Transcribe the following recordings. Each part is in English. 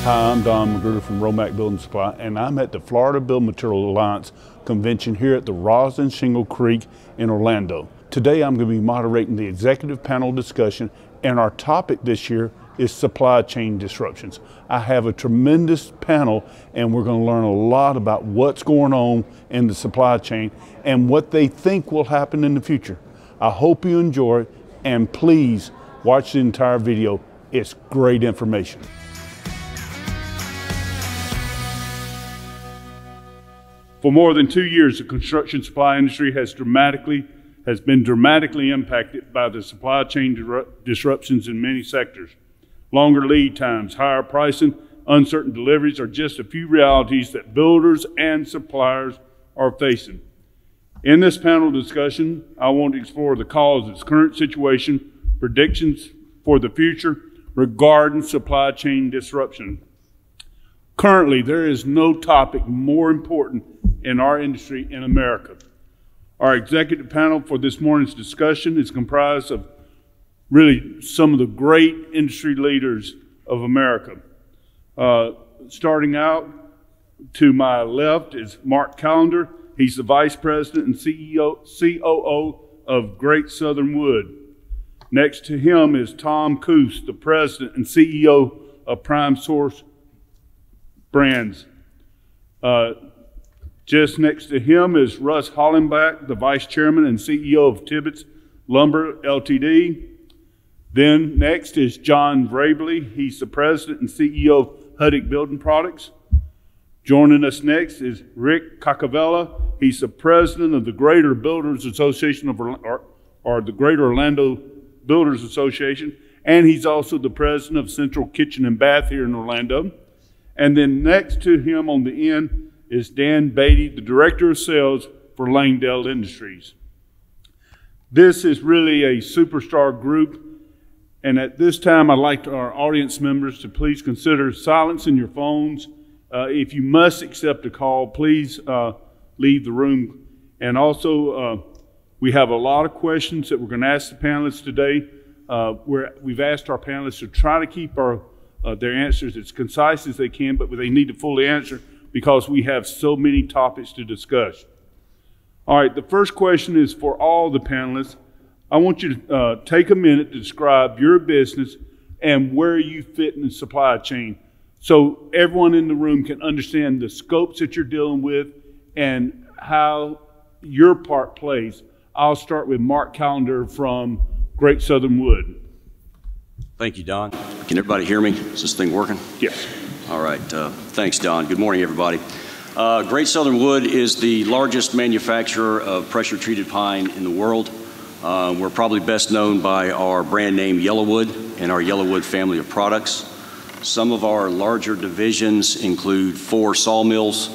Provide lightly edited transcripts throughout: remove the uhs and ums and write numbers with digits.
Hi, I'm Don Magruder from RoMac Building Supply, and I'm at the Florida Building Material Alliance convention here at the Roslyn Shingle Creek in Orlando. Today I'm going to be moderating the executive panel discussion, and our topic this year is supply chain disruptions. I have a tremendous panel, and we're going to learn a lot about what's going on in the supply chain and what they think will happen in the future. I hope you enjoy it, and please watch the entire video. It's great information. For more than 2 years, the construction supply industry has been dramatically impacted by the supply chain disruptions in many sectors. Longer lead times, higher pricing, uncertain deliveries are just a few realities that builders and suppliers are facing. In this panel discussion, I want to explore the cause of this current situation, predictions for the future regarding supply chain disruption. Currently, there is no topic more important in our industry in America. Our executive panel for this morning's discussion is comprised of really some of the great industry leaders of America. Starting out to my left is Mark Callender. He's the Vice President and COO of Great Southern Wood. Next to him is Tom Koos, the President and CEO of Primesource Brands. Just next to him is Russ Hallenbeck, the Vice Chairman and CEO of Tibbetts Lumber Ltd. Then next is John Vrabley. He's the President and CEO of Huttig Building Products. Joining us next is Rick Caccavello. He's the President of the Greater Builders Association or the Greater Orlando Builders Association, and he's also the President of Central Kitchen and Bath here in Orlando. And then next to him on the end is Dan Beaty, the Director of Sales for Langdale Industries. This is really a superstar group, and at this time I'd like our audience members to please consider silencing your phones. If you must accept a call, please leave the room. And also, we have a lot of questions that we're going to ask the panelists today. We've asked our panelists to try to keep their answers as concise as they can, but they need to fully answer because we have so many topics to discuss. All right, the first question is for all the panelists. I want you to take a minute to describe your business and where you fit in the supply chain so everyone in the room can understand the scopes that you're dealing with and how your part plays. I'll start with Mark Callender from Great Southern Wood. Thank you, Don. Can everybody hear me? Is this thing working? Yes. All right. Thanks, Don. Good morning, everybody. Great Southern Wood is the largest manufacturer of pressure-treated pine in the world. We're probably best known by our brand name Yellowwood and our Yellowwood family of products. Some of our larger divisions include 4 sawmills.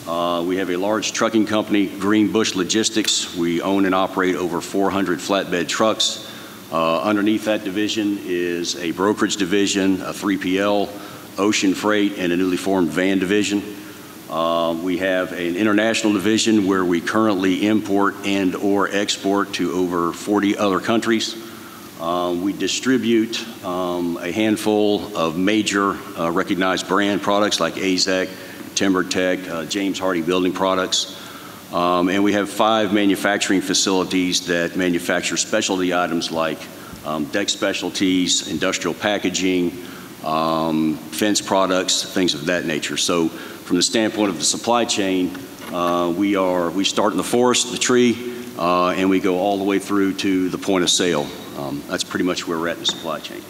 We have a large trucking company, Greenbush Logistics. We own and operate over 400 flatbed trucks. Underneath that division is a brokerage division, a 3PL, ocean freight, and a newly formed van division. We have an international division where we currently import and or export to over 40 other countries. We distribute a handful of major recognized brand products like AZEK, TimberTech, James Hardie Building Products. And we have 5 manufacturing facilities that manufacture specialty items like deck specialties, industrial packaging, fence products, things of that nature. So from the standpoint of the supply chain, we start in the forest, the tree, and we go all the way through to the point of sale. That's pretty much where we're at in the supply chain.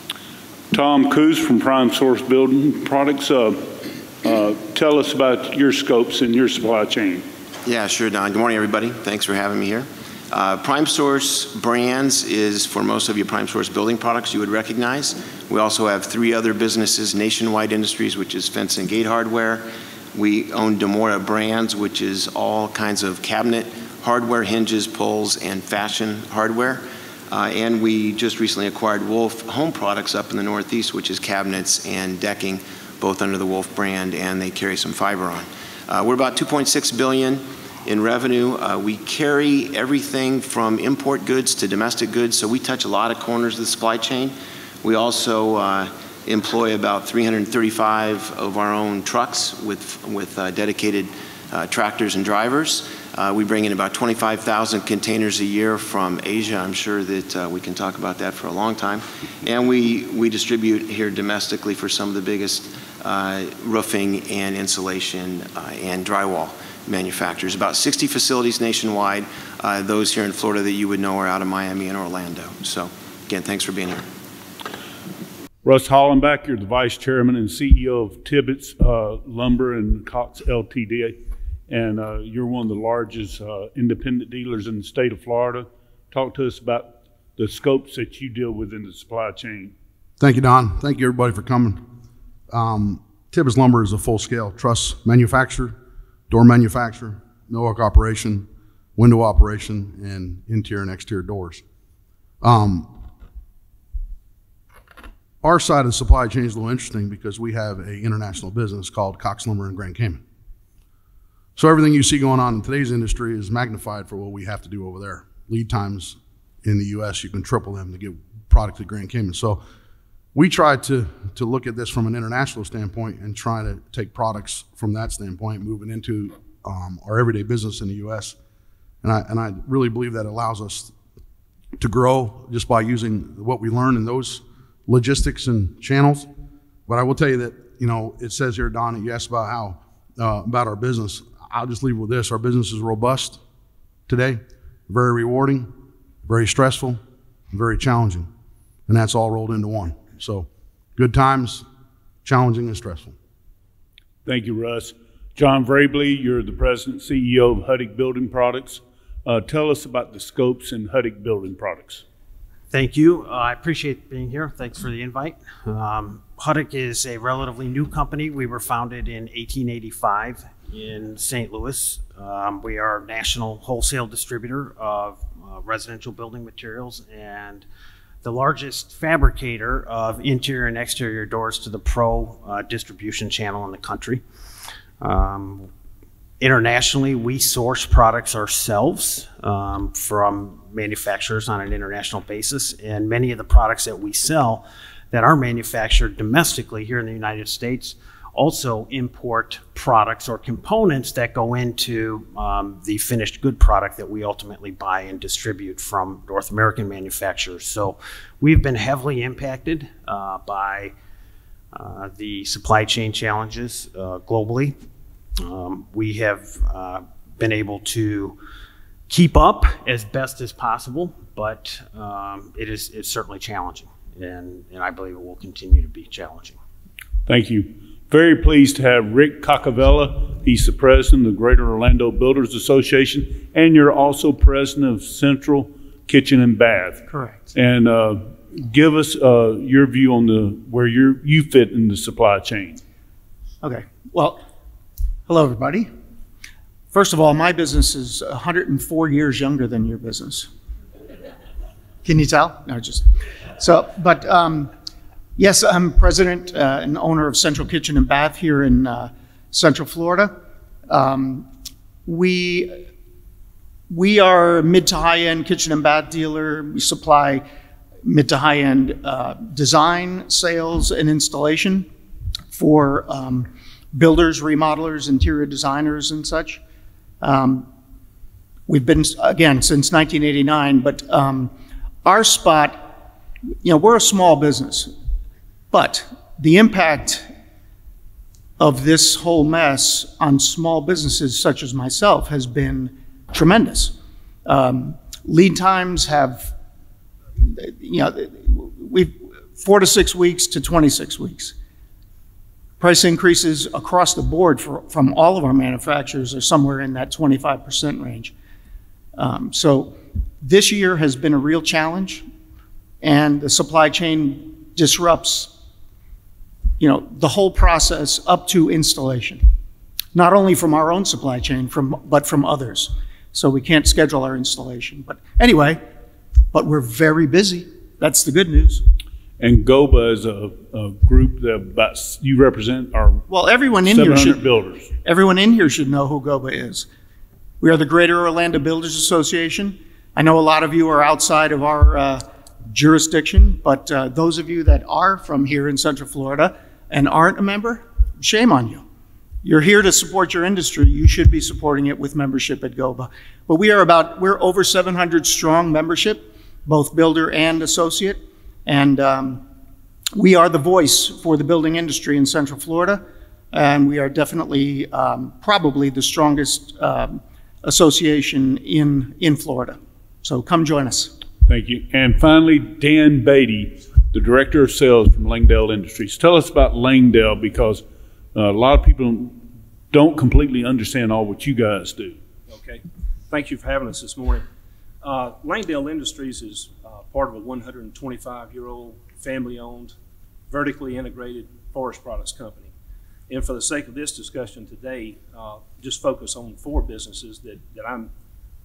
Tom Koos from Primesource Building Products. Tell us about your scopes and your supply chain. Yeah, sure, Don. Good morning, everybody. Thanks for having me here. Primesource Brands is, for most of you, Primesource Building Products you would recognize. We also have 3 other businesses, Nationwide Industries, which is fence and gate hardware. We own Demora Brands, which is all kinds of cabinet hardware, hinges, pulls, and fashion hardware. And we just recently acquired Wolf Home Products up in the Northeast, which is cabinets and decking, both under the Wolf brand, and they carry some fiber on. We're about $2.6 billion in revenue. We carry everything from import goods to domestic goods, so we touch a lot of corners of the supply chain. We also employ about 335 of our own trucks with dedicated tractors and drivers. We bring in about 25,000 containers a year from Asia. I'm sure that we can talk about that for a long time. And we distribute here domestically for some of the biggest roofing and insulation and drywall manufacturers. About 60 facilities nationwide. Those here in Florida that you would know are out of Miami and Orlando. So again, thanks for being here. Russ Hallenbeck, you're the Vice Chairman and CEO of Tibbetts Lumber and Cox Ltd. And you're one of the largest independent dealers in the state of Florida. Talk to us about the scopes that you deal with in the supply chain. Thank you, Don. Thank you, everybody, for coming. Tibbetts Lumber is a full-scale truss manufacturer, door manufacturer, millwork operation, window operation, and interior and exterior doors. Our side of the supply chain is a little interesting because we have an international business called Cox Lumber in Grand Cayman. So everything you see going on in today's industry is magnified for what we have to do over there. Lead times in the U.S., you can triple them to get product to Grand Cayman. So we try to look at this from an international standpoint and try to take products from that standpoint, moving into our everyday business in the U.S. And I really believe that allows us to grow just by using what we learn in those logistics and channels. But I will tell you that, you know, it says here, Don, you asked about how, about our business. I'll just leave with this. Our business is robust today, very rewarding, very stressful, very challenging. And that's all rolled into one. So good times, challenging and stressful. Thank you, Russ. John Vrabley, you're the President and CEO of Huttig Building Products. Tell us about the scopes in Huttig Building Products. Thank you. I appreciate being here. Thanks for the invite. Huttig is a relatively new company. We were founded in 1885 in St. Louis. We are a national wholesale distributor of residential building materials and the largest fabricator of interior and exterior doors to the pro distribution channel in the country. Internationally, we source products ourselves from manufacturers on an international basis, and many of the products that we sell that are manufactured domestically here in the United States also import products or components that go into the finished good product that we ultimately buy and distribute from North American manufacturers. So we've been heavily impacted by the supply chain challenges globally. We have been able to keep up as best as possible, but it's certainly challenging, and I believe it will continue to be challenging. Thank you. Very pleased to have Rick Caccavello. He's the president of the Greater Orlando Builders Association, and you're also president of Central Kitchen and Bath. Correct. And give us your view on where you fit in the supply chain. Okay. Well, hello, everybody. First of all, my business is 104 years younger than your business. Can you tell? No, just so. But yes, I'm president and owner of Central Kitchen and Bath here in Central Florida. We are a mid to high-end kitchen and bath dealer. We supply mid to high-end design, sales, and installation for builders, remodelers, interior designers, and such. We've been, again, since 1989, but our spot, you know, we're a small business, but the impact of this whole mess on small businesses such as myself has been tremendous. Lead times have, you know, we've 4 to 6 weeks to 26 weeks. Price increases across the board from all of our manufacturers are somewhere in that 25% range. So this year has been a real challenge, and the supply chain disrupts, you know, the whole process up to installation, not only from our own supply chain, but from others. So we can't schedule our installation. But anyway, but we're very busy. That's the good news. And GOBA is a group that you represent our well, everyone in here should builders. Everyone in here should know who GOBA is. We are the Greater Orlando Builders Association. I know a lot of you are outside of our jurisdiction, but those of you that are from here in Central Florida and aren't a member, shame on you. You're here to support your industry. You should be supporting it with membership at GOBA. But we're over 700 strong membership, both builder and associate, and we are the voice for the building industry in Central Florida, and we are definitely probably the strongest association in Florida. So come join us. Thank you. And finally, Dan Beaty, the Director of Sales from Langdale Industries. Tell us about Langdale, because a lot of people don't completely understand all what you guys do. Okay. Thank you for having us this morning. Langdale Industries is part of a 125-year-old family-owned, vertically integrated forest products company. And for the sake of this discussion today, just focus on 4 businesses that I'm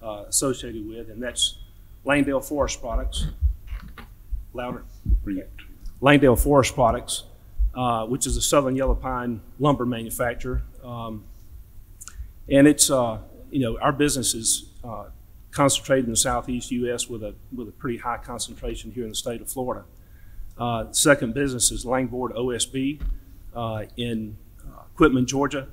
associated with, and that's Langdale Forest Products, louder. Langdale Forest Products, which is a southern yellow pine lumber manufacturer. And it's, our business is concentrated in the southeast U.S. with a pretty high concentration here in the state of Florida. Second business is Langboard OSB in Quitman, Georgia.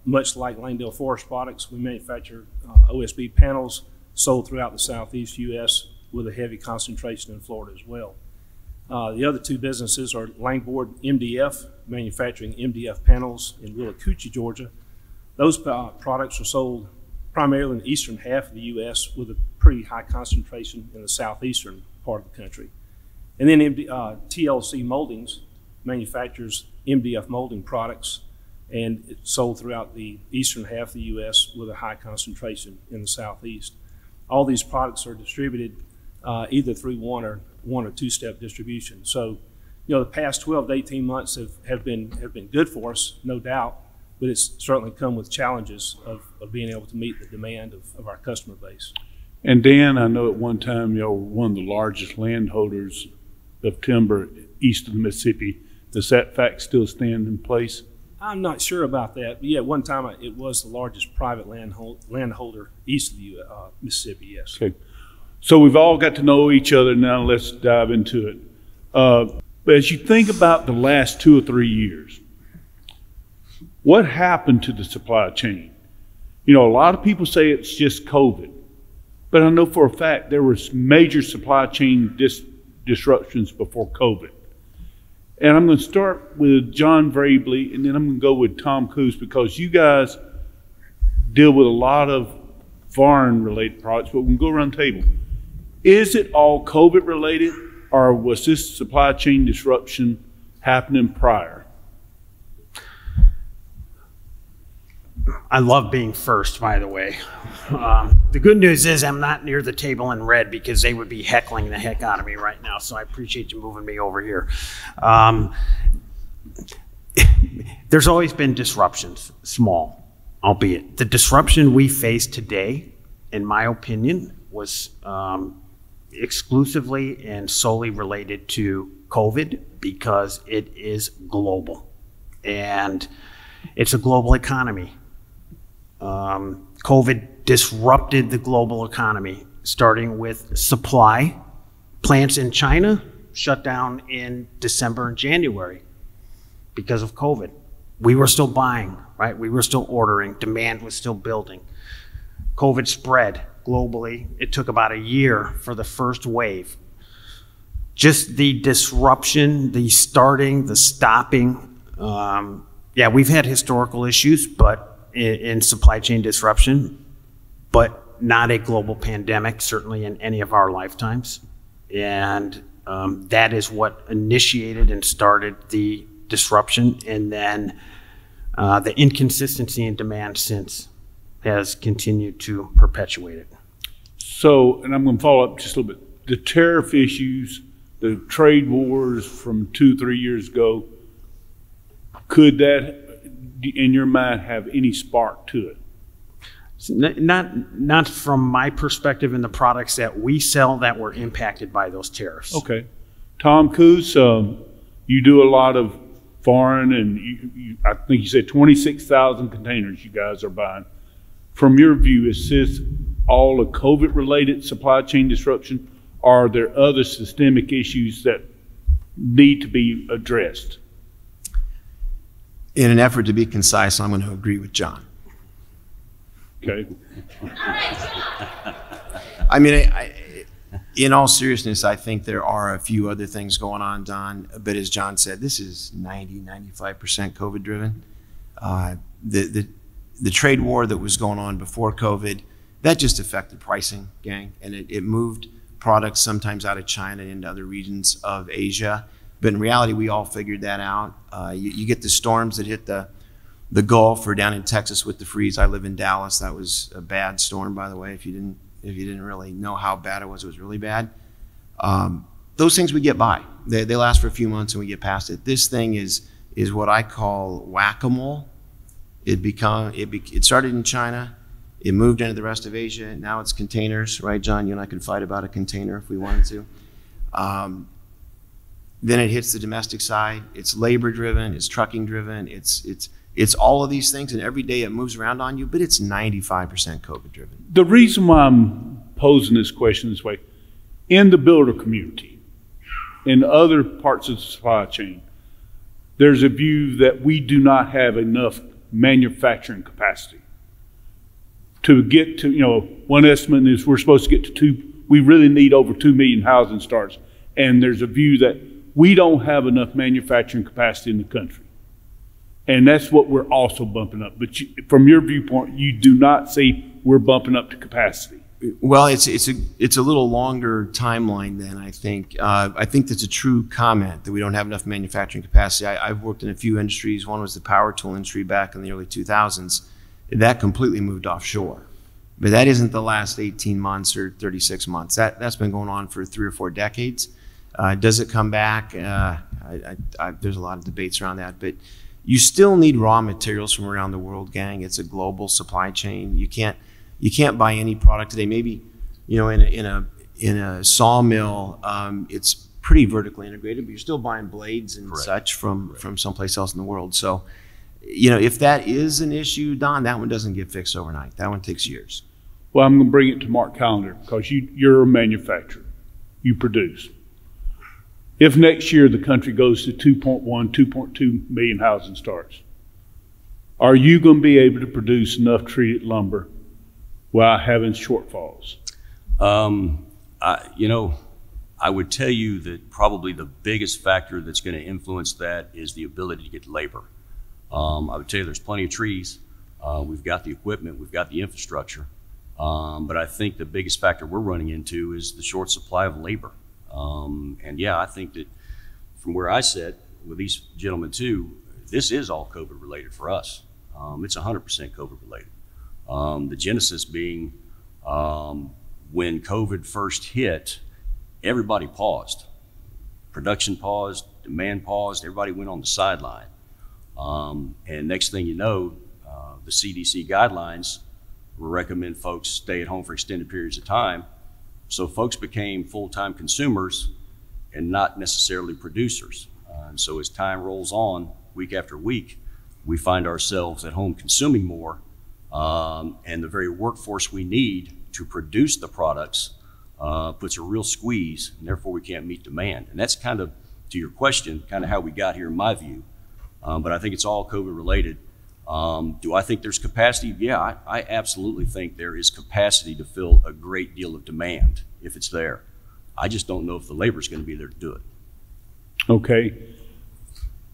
Much like Langdale Forest Products, we manufacture OSB panels sold throughout the southeast U.S. with a heavy concentration in Florida as well. The other 2 businesses are Langboard MDF, manufacturing MDF panels in Willacoochee, Georgia. Those products are sold primarily in the eastern half of the U.S. with a pretty high concentration in the southeastern part of the country. And then TLC Moldings manufactures MDF molding products, and it's sold throughout the eastern half of the U.S. with a high concentration in the southeast. All these products are distributed either through one or 2-step distribution. So, the past 12 to 18 months have been good for us, no doubt, but it's certainly come with challenges of being able to meet the demand of our customer base. And Dan, I know at one time y'all were one of the largest landholders of timber east of the Mississippi. Does that fact still stand in place? I'm not sure about that, but yeah, at one time it was the largest private landholder east of the Mississippi, yes. Okay. So we've all got to know each other now. Let's dive into it. But as you think about the last 2 or 3 years, what happened to the supply chain? A lot of people say it's just COVID, but I know for a fact there were major supply chain disruptions before COVID. And I'm going to start with John Vrabley, and then I'm going to go with Tom Koos, because you guys deal with a lot of foreign-related products, but we can go around the table. Is it all COVID-related, or was this supply chain disruption happening prior? I love being first, by the way. The good news is I'm not near the table in red, because they would be heckling the heck out of me right now, so I appreciate you moving me over here. There's always been disruptions, small, albeit. The disruption we face today, in my opinion, was exclusively and solely related to COVID, because it is global, and it's a global economy. COVID disrupted the global economy, starting with supply. Plants in China shut down in December and January because of COVID. We were still buying, right? We were still ordering. Demand was still building. COVID spread globally. It took about a year for the first wave. Just the disruption, the starting, the stopping. Yeah, we've had historical issues, but in supply chain disruption, but not a global pandemic, certainly in any of our lifetimes. And that is what initiated and started the disruption. And then the inconsistency in demand since has continued to perpetuate it. So, and I'm going to follow up just a little bit. The tariff issues, the trade wars from 2-3 years ago, could that, in your mind, have any spark to it? Not from my perspective in the products that we sell that were impacted by those tariffs. Okay. Tom Koos, you do a lot of foreign, and I think you said 26,000 containers you guys are buying. From your view, is this all a COVID-related supply chain disruption, are there other systemic issues that need to be addressed? In an effort to be concise, I'm going to agree with John. Okay. I mean, in all seriousness, I think there are a few other things going on, Don. But as John said, this is 95% COVID driven. The trade war that was going on before COVID, that just affected pricing, gang. And it moved products sometimes out of China into other regions of Asia. But in reality, we all figured that out. You get the storms that hit the Gulf or down in Texas with the freeze. I live in Dallas. That was a bad storm, by the way. If you didn't really know how bad it was really bad. Those things we get by. They last for a few months and we get past it. This thing is what I call whack-a-mole. It started in China. It moved into the rest of Asia. Now it's containers, right, John? You and I can fight about a container if we wanted to. Then it hits the domestic side. It's labor driven. It's trucking driven. It's all of these things, and every day it moves around on you, but it's 95% COVID driven. The reason why I'm posing this question this way, in the builder community, in other parts of the supply chain, there's a view that we do not have enough manufacturing capacity. To get to, one estimate is we're supposed to get to we really need over 2 million housing starts. And there's a view that we don't have enough manufacturing capacity in the country. And that's what we're also bumping up. But from your viewpoint, you do not see we're bumping up to capacity. Well, it's a little longer timeline than I think. I think that's a true comment that we don't have enough manufacturing capacity. I've worked in a few industries. One was the power tool industry back in the early 2000s. That completely moved offshore. But that isn't the last 18 months or 36 months. That's been going on for 3 or 4 decades. Does it come back? There's a lot of debates around that. But you still need raw materials from around the world, gang. It's a global supply chain. You can't buy any product today. Maybe, in a sawmill, it's pretty vertically integrated, but you're still buying blades and such from someplace else in the world. So, if that is an issue, Don, that one doesn't get fixed overnight. That one takes years. Well, I'm going to bring it to Mark Callender because you're a manufacturer. You produce. If next year the country goes to 2.1, 2.2 million housing starts, are you going to be able to produce enough treated lumber while having shortfalls? I would tell you that probably the biggest factor that's going to influence that is the ability to get labor. I would tell you there's plenty of trees. We've got the equipment, we've got the infrastructure. But I think the biggest factor we're running into is the short supply of labor. And yeah, I think that from where I sit with these gentlemen too, this is all COVID related for us. It's 100% COVID related. The genesis being when COVID first hit, everybody paused. Production paused, demand paused, everybody went on the sideline. And next thing you know, the CDC guidelines recommend folks stay at home for extended periods of time. So folks became full-time consumers and not necessarily producers. And so as time rolls on, week after week, we find ourselves at home consuming more, and the very workforce we need to produce the products puts a real squeeze, and therefore we can't meet demand. And that's kind of, to your question, kind of how we got here in my view. But I think it's all COVID related. Do I think there's capacity? Yeah, I absolutely think there is capacity to fill a great deal of demand if it's there. I just don't know if the labor is going to be there to do it. Okay.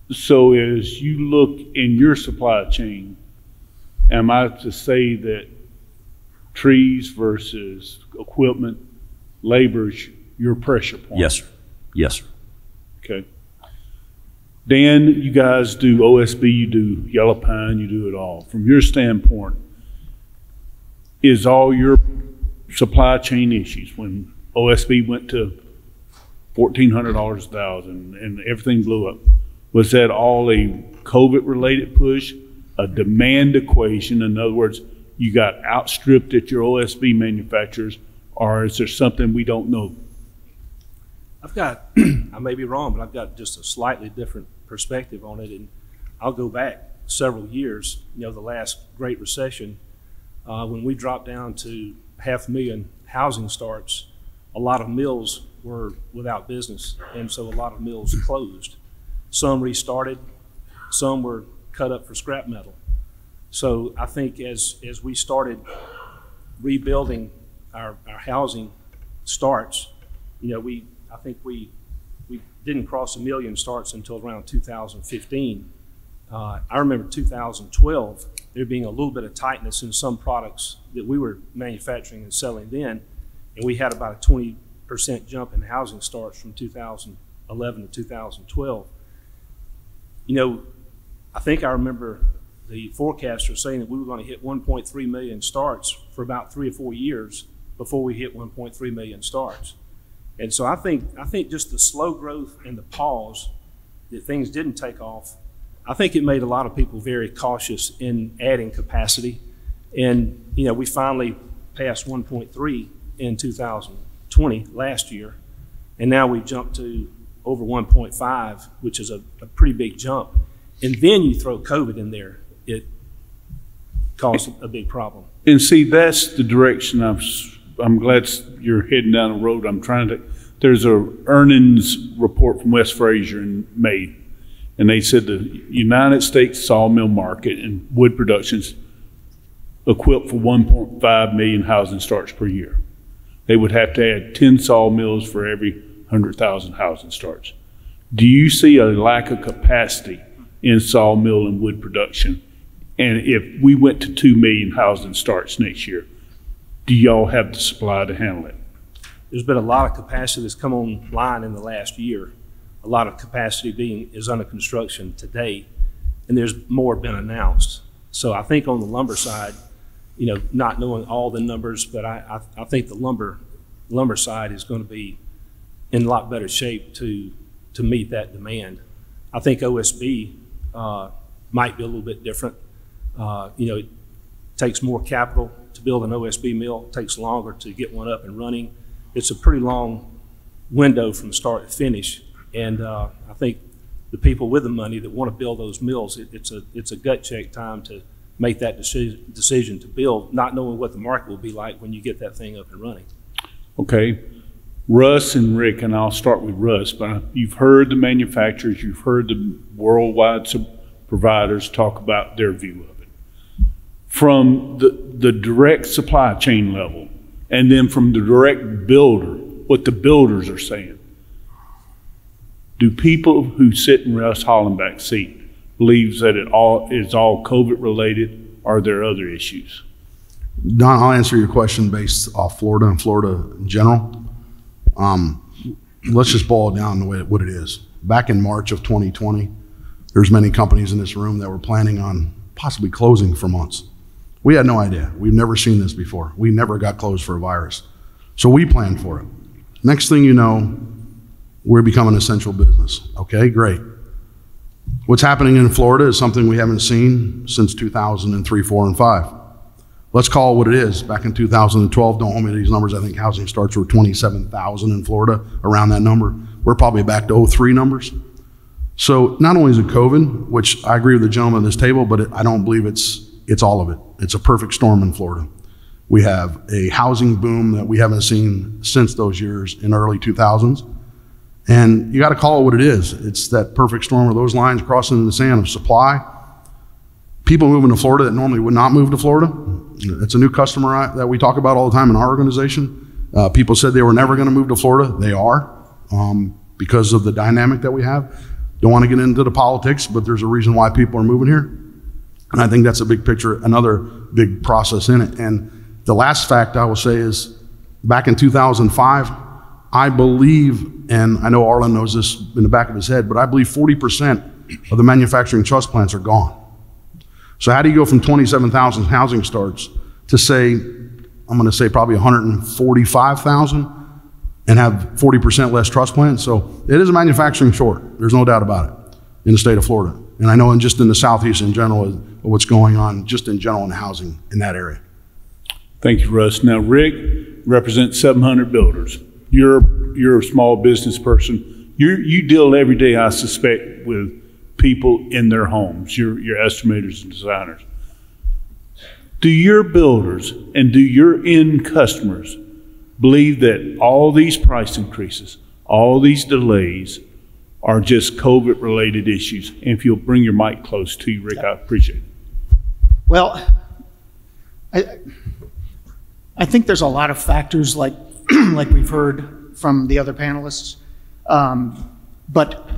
So as you look in your supply chain, am I to say that trees versus equipment, labor's your pressure point? Yes, sir. Yes, sir. Okay. Dan, you guys do OSB, you do yellow pine, you do it all. From your standpoint, is all your supply chain issues when OSB went to $1,400 a thousand and everything blew up, was that all a COVID related push, a demand equation? In other words, you got outstripped at your OSB manufacturers, or is there something we don't know? I've got, I may be wrong, but I've got just a slightly different perspective on it. And I'll go back several years, the last Great Recession, when we dropped down to 500,000 housing starts, a lot of mills were without business, and so a lot of mills closed. Some restarted, some were cut up for scrap metal. So I think as we started rebuilding our housing starts, I think we didn't cross 1 million starts until around 2015. I remember 2012, there being a little bit of tightness in some products that we were manufacturing and selling then, and we had about a 20% jump in housing starts from 2011 to 2012. I think I remember the forecaster saying that we were going to hit 1.3 million starts for about 3 or 4 years before we hit 1.3 million starts. And so I think just the slow growth and the pause that things didn't take off, I think it made a lot of people very cautious in adding capacity. And, we finally passed 1.3 in 2020 last year, and now we've jumped to over 1.5, which is a pretty big jump. And then you throw COVID in there, it caused a big problem. And see, that's the direction I'm glad you're heading down the road. There's a earnings report from West Fraser in May, and they said the United States sawmill market and wood productions equipped for 1.5 million housing starts per year. They would have to add 10 sawmills for every 100,000 housing starts. Do you see a lack of capacity in sawmill and wood production? And if we went to 2 million housing starts next year, do y'all have the supply to handle it? There's been a lot of capacity that's come online in the last year. A lot of capacity is under construction today, and there's more been announced. So I think on the lumber side, not knowing all the numbers, but I think the lumber side is going to be in a lot better shape to meet that demand. I think OSB might be a little bit different. It takes more capital to build an OSB mill. It takes longer to get one up and running. It's a pretty long window from start to finish. And I think the people with the money that want to build those mills, it's a gut check time to make that decision to build, not knowing what the market will be like when you get that thing up and running. Okay. Russ and Rick, and I'll start with Russ, but you've heard the manufacturers, you've heard the worldwide providers talk about their view of it. From the direct supply chain level, and then from the direct builder, what the builders are saying. Do people who sit in Russ Hallenbeck's seat believes that it is all COVID related, or are there other issues? Don, I'll answer your question based off Florida and Florida in general. Let's just boil it down to what it is. Back in March of 2020, there's many companies in this room that were planning on possibly closing for months. We had no idea. We've never seen this before. We never got closed for a virus. So we planned for it. Next thing you know, we're becoming an essential business. Okay, great. What's happening in Florida is something we haven't seen since 2003, 4, and 5. Let's call it what it is. Back in 2012, don't hold me to these numbers, I think housing starts were 27,000 in Florida, around that number. We're probably back to 03 numbers. So not only is it COVID, which I agree with the gentleman at this table, but I don't believe it's all of it. It's a perfect storm in Florida. We have a housing boom that we haven't seen since those years in the early 2000s. And you got to call it what it is. It's that perfect storm of those lines crossing in the sand of supply. People moving to Florida that normally would not move to Florida. It's a new customer that we talk about all the time in our organization. People said they were never going to move to Florida. They are, because of the dynamic that we have. Don't want to get into the politics, but there's a reason why people are moving here. And I think that's a big picture, another big process in it. And the last fact I will say is, back in 2005, I believe, and I know Arlen knows this in the back of his head, but I believe 40% of the manufacturing truss plants are gone. So how do you go from 27,000 housing starts to say, I'm going to say probably 145,000 and have 40% less truss plants? So it is a manufacturing short. There's no doubt about it in the state of Florida. And I know just in the Southeast in general, what's going on just in general in housing in that area. Thank you, Russ. Now, Rick represents 700 builders. You're a small business person. You deal every day, I suspect, with people in their homes, your estimators and designers. Do your builders and do your end customers, believe that all these price increases, all these delays are just COVID-related issues. And if you'll bring your mic close to you, Rick, I appreciate it. Well, I think there's a lot of factors like like we've heard from the other panelists. But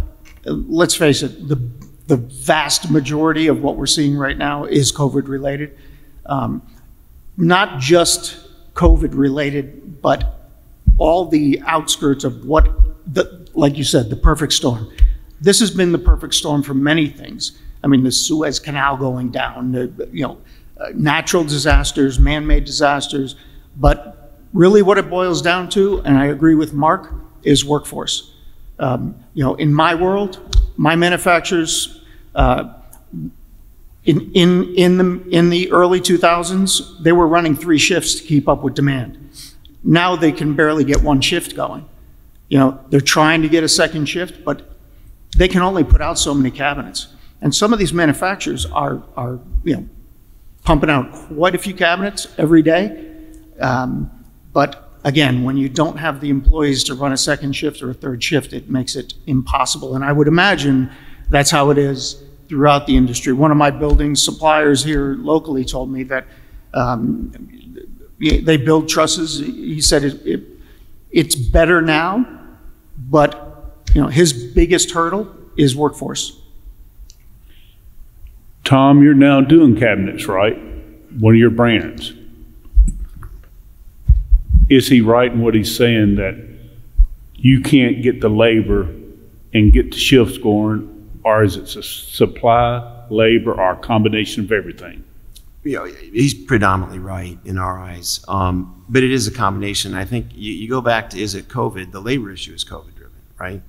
let's face it, the vast majority of what we're seeing right now is COVID related. Not just COVID related, but all the outskirts of like you said, the perfect storm. This has been the perfect storm for many things. I mean, the Suez Canal going down, natural disasters, man-made disasters, but really what it boils down to, and I agree with Mark, is workforce. In my world, my manufacturers, in the early 2000s, they were running 3 shifts to keep up with demand. Now they can barely get 1 shift going. They're trying to get a 2nd shift, but they can only put out so many cabinets. And some of these manufacturers are pumping out quite a few cabinets every day. But again, when you don't have the employees to run a 2nd shift or a 3rd shift, it makes it impossible. And I would imagine that's how it is throughout the industry. One of my building suppliers here locally told me that they build trusses. He said it's better now, but his biggest hurdle is workforce. Tom, you're now doing cabinets, right? One of your brands. Is he right in what he's saying that you can't get the labor and get the shifts going, or is it supply, labor, or a combination of everything? He's predominantly right in our eyes, but it is a combination. I think you go back to, is it COVID? The labor issue is COVID driven, right?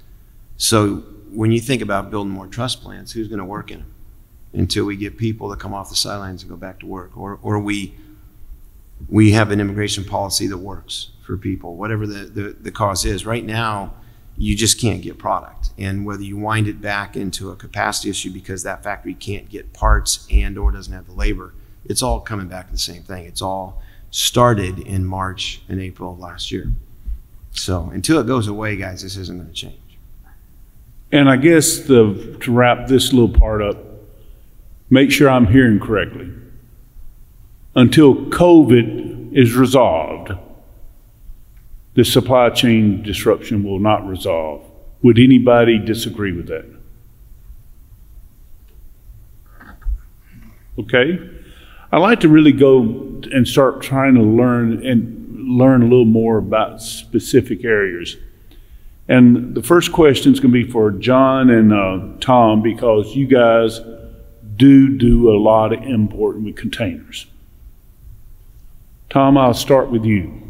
So when you think about building more truss plants, who's going to work in them until we get people to come off the sidelines and go back to work, or we have an immigration policy that works for people, whatever the cause is. Right now, you just can't get product. And whether you wind it back into a capacity issue because that factory can't get parts and or doesn't have the labor, it's all coming back to the same thing. It's all started in March and April of last year. So until it goes away, guys, this isn't going to change. And I guess to wrap this little part up, make sure I'm hearing correctly. Until COVID is resolved, the supply chain disruption will not resolve. Would anybody disagree with that? Okay. I'd like to really go and start trying to learn a little more about specific areas. And the first question is going to be for John and Tom, because you guys do a lot of importing with containers. Tom, I'll start with you.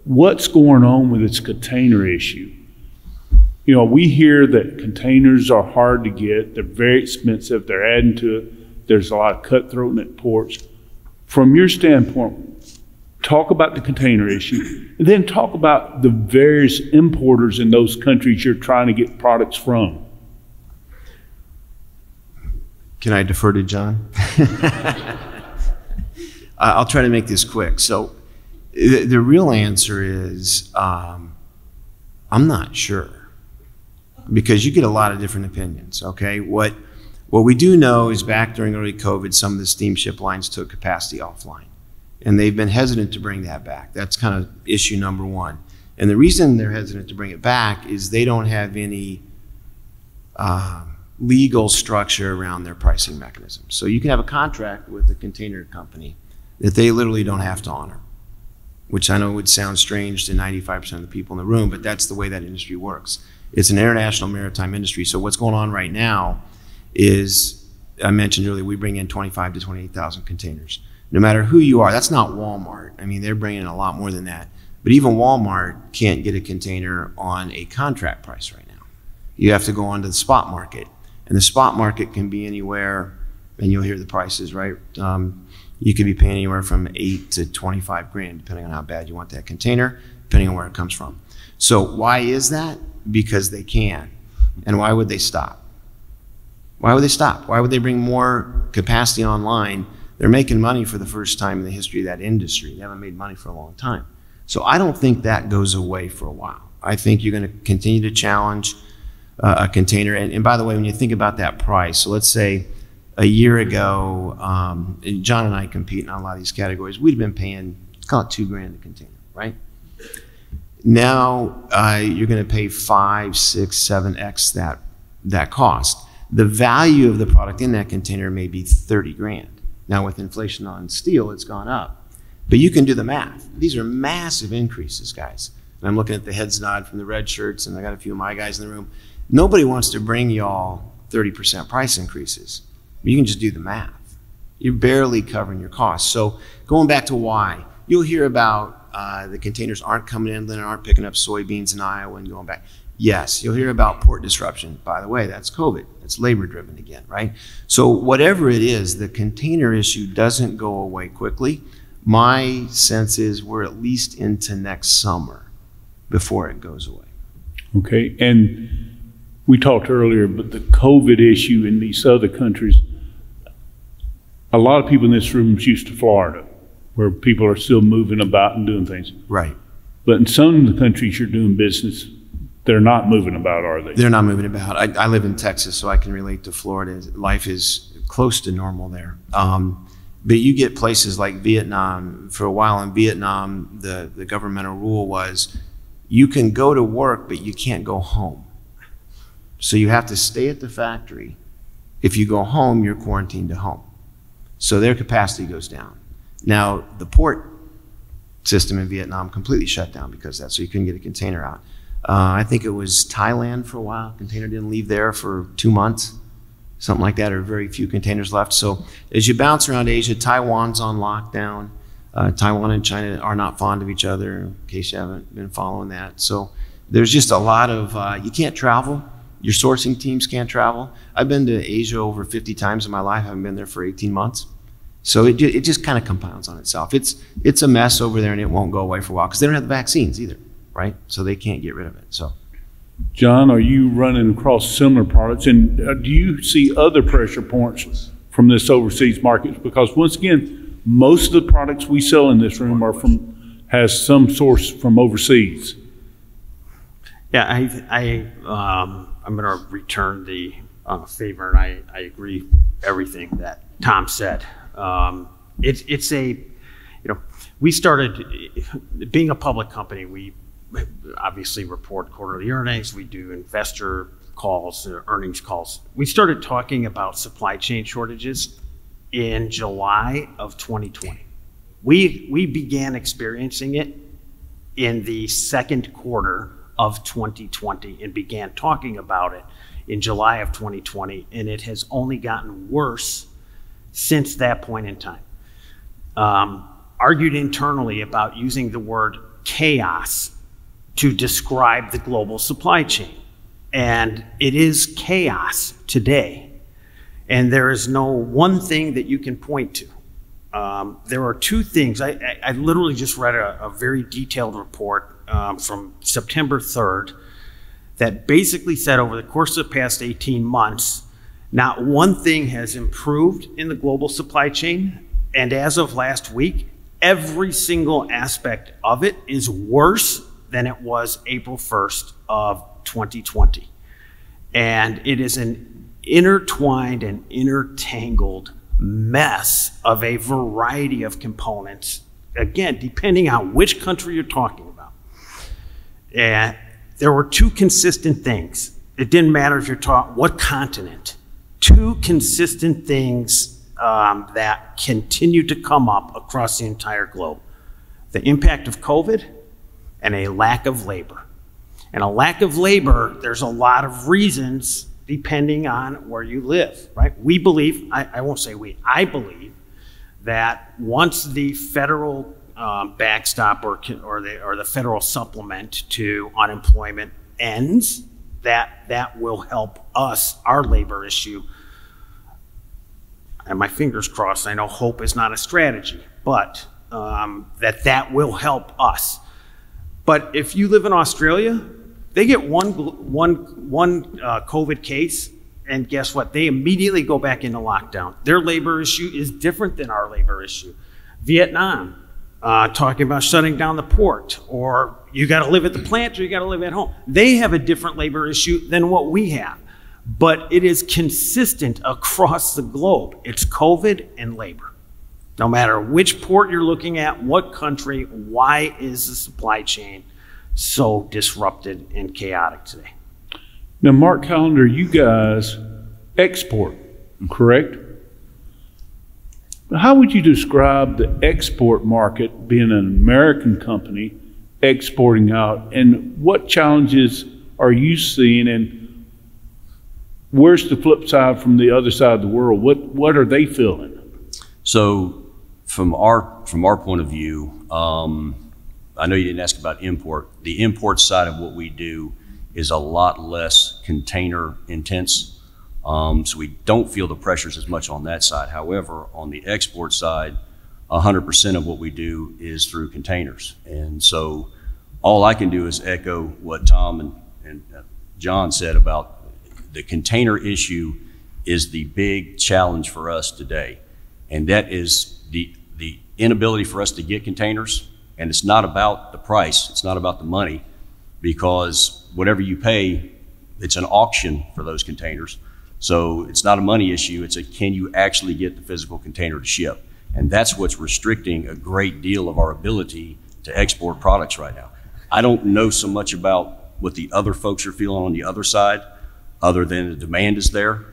What's going on with this container issue? We hear that containers are hard to get. They're very expensive. They're adding to it. There's a lot of cutthroat at ports. From your standpoint, talk about the container issue, and then talk about the various importers in those countries you're trying to get products from. Can I defer to John? I'll try to make this quick. So the real answer is I'm not sure, because you get a lot of different opinions, okay? What we do know is back during early COVID, some of the steamship lines took capacity offline, and they've been hesitant to bring that back. That's kind of issue number one. And the reason they're hesitant to bring it back is they don't have any legal structure around their pricing mechanism. So you can have a contract with a container company that they literally don't have to honor, which I know would sound strange to 95% of the people in the room, but that's the way that industry works. It's an international maritime industry. So what's going on right now is, I mentioned earlier, we bring in 25 to 28,000 containers. No matter who you are, that's not Walmart. I mean, they're bringing in a lot more than that. But even Walmart can't get a container on a contract price right now. You have to go onto the spot market. And the spot market can be anywhere, and you'll hear the prices, right? You could be paying anywhere from 8 to 25 grand, depending on how bad you want that container, depending on where it comes from. So why is that? Because they can. And why would they stop? Why would they stop? Why would they bring more capacity online They're making money for the first time in the history of that industry. They haven't made money for a long time. So I don't think that goes away for a while. I think you're going to continue to challenge a container. And by the way, when you think about that price, so let's say a year ago, John and I compete in a lot of these categories. We'd been paying, call it $2,000 a container, right? Now you're going to pay 5, 6, 7x that cost. The value of the product in that container may be $30,000. Now with inflation on steel, it's gone up. But you can do the math. These are massive increases, guys. And I'm looking at the heads nod from the red shirts, and I got a few of my guys in the room. Nobody wants to bring y'all 30% price increases. You can just do the math. You're barely covering your costs. So going back to why, you'll hear about the containers aren't coming in, aren't picking up soybeans in Iowa and going back. Yes, you'll hear about port disruption. By the way, that's COVID. It's labor driven again, right? So whatever it is, the container issue doesn't go away quickly. My sense is we're at least into next summer before it goes away. Okay, and we talked earlier, but the COVID issue in these other countries, a lot of people in this room is used to Florida, where people are still moving about and doing things. Right. But in some of the countries you're doing business, they're not moving about, are they? They're not moving about. I live in Texas, so I can relate to Florida. Life is close to normal there. But you get places like Vietnam. For a while in Vietnam, the governmental rule was you can go to work, but you can't go home. So you have to stay at the factory. If you go home, you're quarantined to home. So their capacity goes down. Now, the port system in Vietnam completely shut down because of that, so you couldn't get a container out. I think it was Thailand for a while. Container didn't leave there for 2 months, something like that, or very few containers left. So as you bounce around Asia, Taiwan's on lockdown. Taiwan and China are not fond of each other, in case you haven't been following that. So there's just a lot of, you can't travel. Your sourcing teams can't travel. I've been to Asia over 50 times in my life. I haven't been there for 18 months. So it just kind of compounds on itself. It's a mess over there, and it won't go away for a while because they don't have the vaccines either, right? So they can't get rid of it. So, John, are you running across similar products, and do you see other pressure points from this overseas market? Because once again, most of the products we sell in this room has some source from overseas. Yeah, I'm going to return the favor, and I agree everything that Tom said. It's we started being a public company. We obviously report quarterly earnings. We do investor calls, earnings calls. We started talking about supply chain shortages in July of 2020. We began experiencing it in the second quarter of 2020 and began talking about it in July of 2020, and it has only gotten worse since that point in time. Argued internally about using the word chaos to describe the global supply chain. And it is chaos today. And there is no one thing that you can point to. There are two things. I literally just read a very detailed report from September 3rd that basically said over the course of the past 18 months, not one thing has improved in the global supply chain. And as of last week, every single aspect of it is worse than it was April 1st of 2020. And it is an intertwined and intertangled mess of a variety of components, again, depending on which country you're talking about. And there were two consistent things. It didn't matter if you're talking what continent. Two consistent things that continue to come up across the entire globe. The impact of COVID and a lack of labor. And a lack of labor, there's a lot of reasons depending on where you live, right? We believe, I won't say we, I believe that once the federal backstop or the federal supplement to unemployment ends, that will help us, our labor issue. And my fingers crossed, I know hope is not a strategy, but that will help us. But if you live in Australia, they get one COVID case, And guess what? They immediately go back into lockdown. Their labor issue is different than our labor issue. Vietnam, talking about shutting down the port, or you got to live at the plant or you got to live at home. They have a different labor issue than what we have. But it is consistent across the globe. It's COVID and labor. No matter which port you're looking at, what country, why is the supply chain so disrupted and chaotic today? Now, Mark Callender, you guys export, correct? How would you describe the export market being an American company exporting out, and what challenges are you seeing, and where's the flip side from the other side of the world? What are they feeling? So from our point of view, I know you didn't ask about import. The import side of what we do is a lot less container intense. So we don't feel the pressures as much on that side. However, on the export side, 100% of what we do is through containers. And so all I can do is echo what Tom and John said about the container issue is the big challenge for us today. And that is the inability for us to get containers. And it's not about the price, it's not about the money, because whatever you pay, it's an auction for those containers. So it's not a money issue, it's a can you actually get the physical container to ship? And that's what's restricting a great deal of our ability to export products right now. I don't know so much about what the other folks are feeling on the other side, other than the demand is there.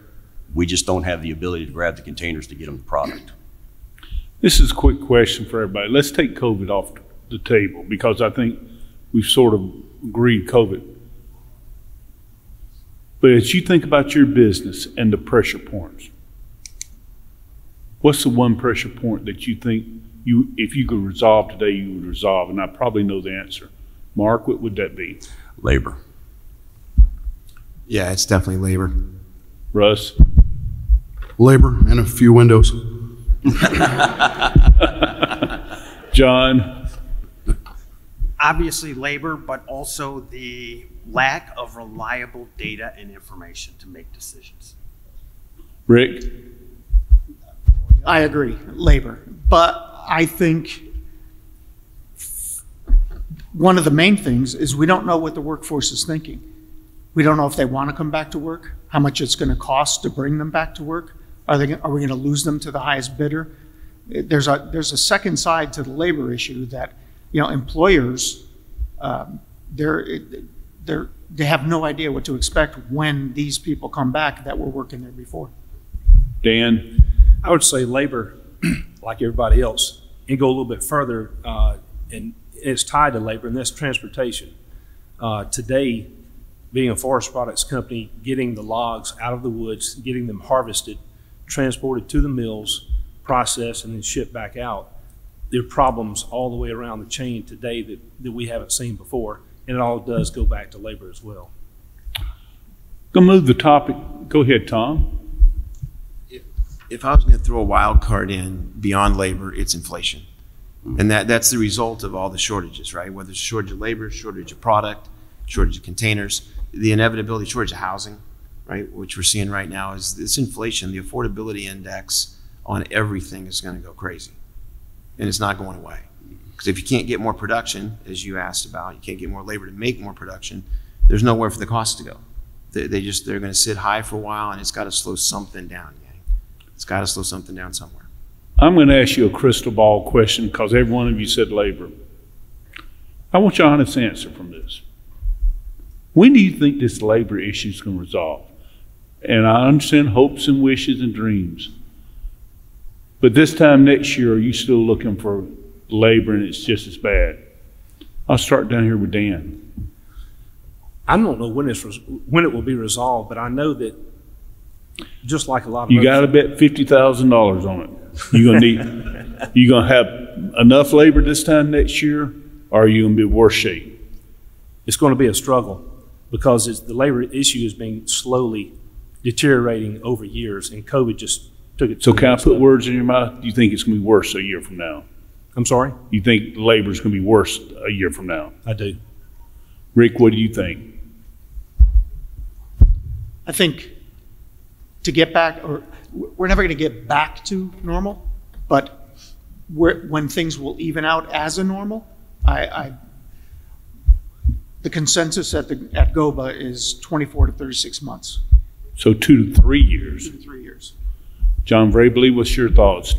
We just don't have the ability to grab the containers to get them the product. This is a quick question for everybody. Let's take COVID off the table, because I think we've sort of agreed COVID. But as you think about your business and the pressure points, what's the one pressure point that you think if you could resolve today, you would resolve? And I probably know the answer. Mark, what would that be? Labor. Yeah, it's definitely labor. Russ? Labor and a few windows. John? Obviously labor, but also the lack of reliable data and information to make decisions. Rick? I agree, labor. But I think one of the main things is we don't know what the workforce is thinking. We don't know if they want to come back to work, how much it's going to cost to bring them back to work. Are we going to lose them to the highest bidder? There's a second side to the labor issue that, employers, they have no idea what to expect when these people come back that were working there before. Dan? I would say labor, like everybody else, and go a little bit further, and it's tied to labor, and that's transportation. Today, being a forest products company, getting the logs out of the woods, getting them harvested, transported to the mills, processed, and then shipped back out, there are problems all the way around the chain today that we haven't seen before, and it all does go back to labor as well. Gonna move the topic. Go ahead, Tom. If I was going to throw a wild card in beyond labor, it's inflation. And that's the result of all the shortages, right? Whether it's shortage of labor, shortage of product, shortage of containers, the inevitability, shortage of housing, right? Which we're seeing right now is this inflation, the affordability index on everything is going to go crazy. And it's not going away. Because if you can't get more production, as you asked about, you can't get more labor to make more production, there's nowhere for the cost to go. They're going to sit high for a while, and it's got to slow something down, gang. It's got to slow something down somewhere. I'm going to ask you a crystal ball question because every one of you said labor. I want your honest answer from this. When do you think this labor issue is going to resolve? And I understand hopes and wishes and dreams. But this time next year, are you still looking for labor and it's just as bad? I'll start down here with Dan. I don't know when it will be resolved, but I know that just like a lot of you got to bet $50,000 on it. You gonna have enough labor this time next year, or are you gonna be in worse shape? It's going to be a struggle because the labor issue has been slowly deteriorating over years, and COVID just took it. So can I put words in your mouth? Do you think it's gonna be worse a year from now? I'm sorry? You think labor is gonna be worse a year from now? I do. Rick, what do you think? I think to get back, or we're never going to get back to normal, but when things will even out as a normal, the consensus at GOBA is 24 to 36 months. So 2 to 3 years. 2 to 3 years. John Vrabley, what's your thoughts?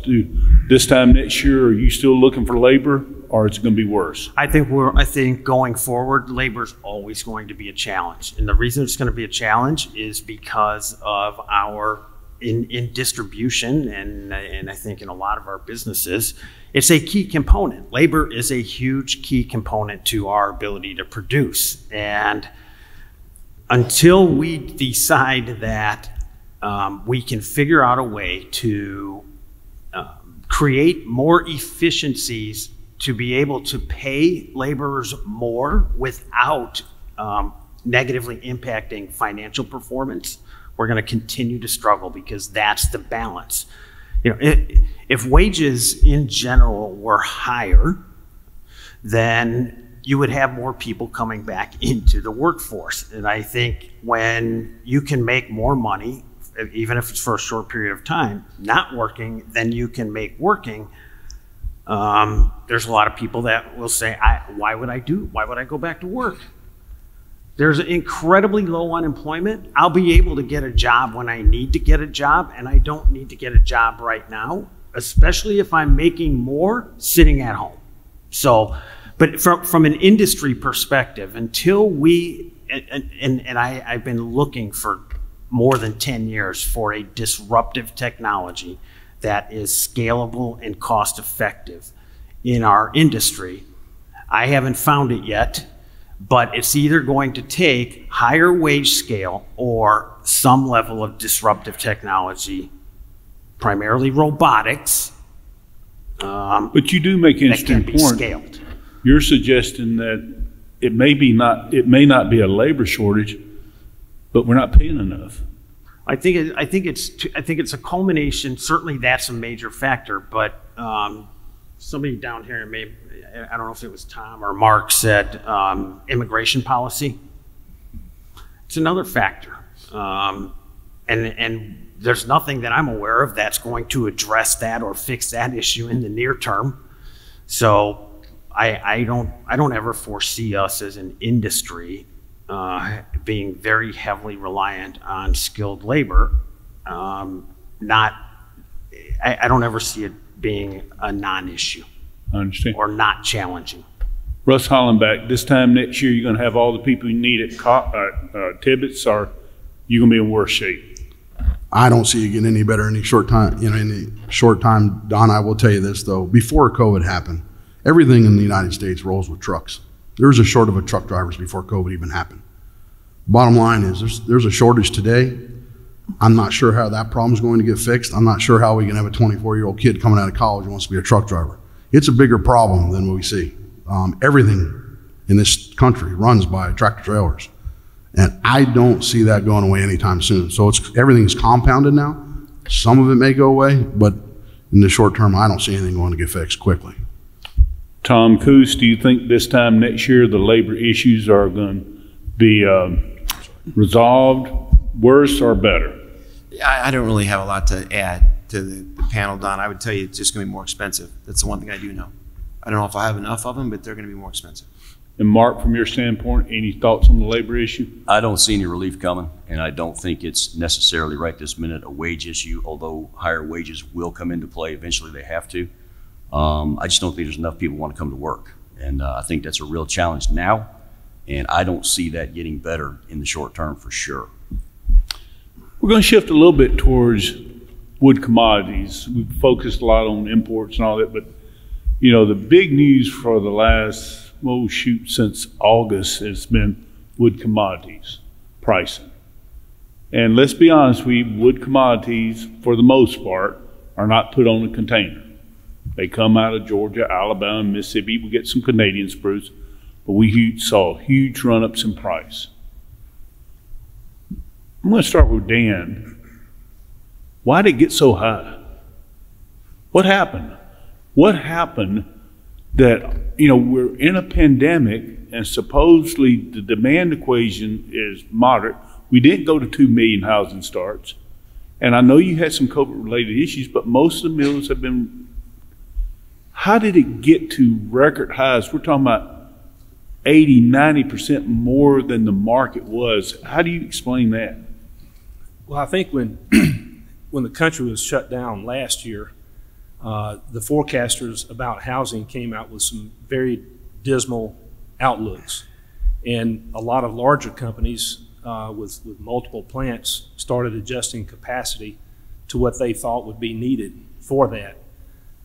This time next year, are you still looking for labor, or is it going to be worse? I think going forward, labor is always going to be a challenge, and the reason it's going to be a challenge is because of our in distribution, and I think in a lot of our businesses, it's a key component. Labor is a huge key component to our ability to produce, and until we decide that we can figure out a way to create more efficiencies to be able to pay laborers more without negatively impacting financial performance, we're going to continue to struggle, because that's the balance. If wages in general were higher, then you would have more people coming back into the workforce. And I think when you can make more money, even if it's for a short period of time, not working, than you can make working, there's a lot of people that will say, why would I go back to work? There's incredibly low unemployment. I'll be able to get a job when I need to get a job, and I don't need to get a job right now, especially if I'm making more sitting at home. So, but from an industry perspective, until we, and I've been looking for more than 10 years for a disruptive technology that is scalable and cost effective in our industry. I haven't found it yet, but it's either going to take higher wage scale or some level of disruptive technology, primarily robotics. But you do make an interesting point. Scaled. You're suggesting that it may not be a labor shortage, but we're not paying enough. I think it's a culmination. Certainly, that's a major factor. But somebody down here, maybe, I don't know if it was Tom or Mark, said immigration policy. It's another factor, and there's nothing that I'm aware of that's going to address that or fix that issue in the near term. So I don't ever foresee us as an industry being very heavily reliant on skilled labor. I don't ever see it being a non-issue. I understand. Or not challenging. Russ Hallenbeck, this time next year, you're going to have all the people you need at Tibbetts, or you're going to be in worse shape? I don't see it getting any better in any short time. Don, I will tell you this though: before COVID happened, everything in the United States rolls with trucks. There was a shortage of truck drivers before COVID even happened. Bottom line is there's a shortage today. I'm not sure how that problem is going to get fixed. I'm not sure how we can have a 24-year-old kid coming out of college who wants to be a truck driver. It's a bigger problem than what we see. Everything in this country runs by tractor trailers, and I don't see that going away anytime soon. So everything's compounded now. Some of it may go away, but in the short term, I don't see anything going to get fixed quickly. Tom, Koos, do you think this time next year the labor issues are going to be resolved, worse, or better? I don't really have a lot to add to the panel, Don. I would tell you it's just going to be more expensive. That's the one thing I do know. I don't know if I have enough of them, but they're going to be more expensive. And Mark, from your standpoint, any thoughts on the labor issue? I don't see any relief coming, and I don't think it's necessarily right this minute a wage issue, although higher wages will come into play. Eventually they have to. I just don't think there's enough people who want to come to work. And I think that's a real challenge now, and I don't see that getting better in the short term for sure. We're going to shift a little bit towards wood commodities. We've focused a lot on imports and all that, but the big news for the last, since August has been wood commodities pricing. And let's be honest, wood commodities, for the most part, are not put on a container. They come out of Georgia, Alabama, Mississippi. We get some Canadian spruce, but we saw huge run-ups in price. I'm going to start with Dan. Why did it get so high? What happened? What happened that, we're in a pandemic and supposedly the demand equation is moderate. We didn't go to 2 million housing starts. And I know you had some COVID-related issues, but most of the mills have been, how did it get to record highs? We're talking about 80, 90% more than the market was. How do you explain that? Well, I think when when the country was shut down last year, the forecasters about housing came out with some very dismal outlooks. And a lot of larger companies with multiple plants started adjusting capacity to what they thought would be needed for that.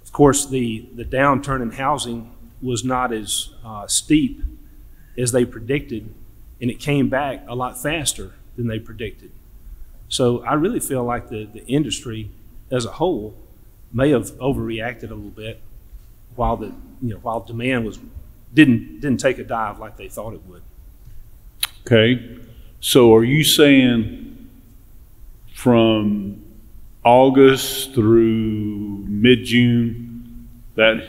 Of course, the downturn in housing was not as steep as they predicted, and it came back a lot faster than they predicted. So I really feel like the industry as a whole may have overreacted a little bit while while demand didn't take a dive like they thought it would. Okay, so are you saying from August through mid-June that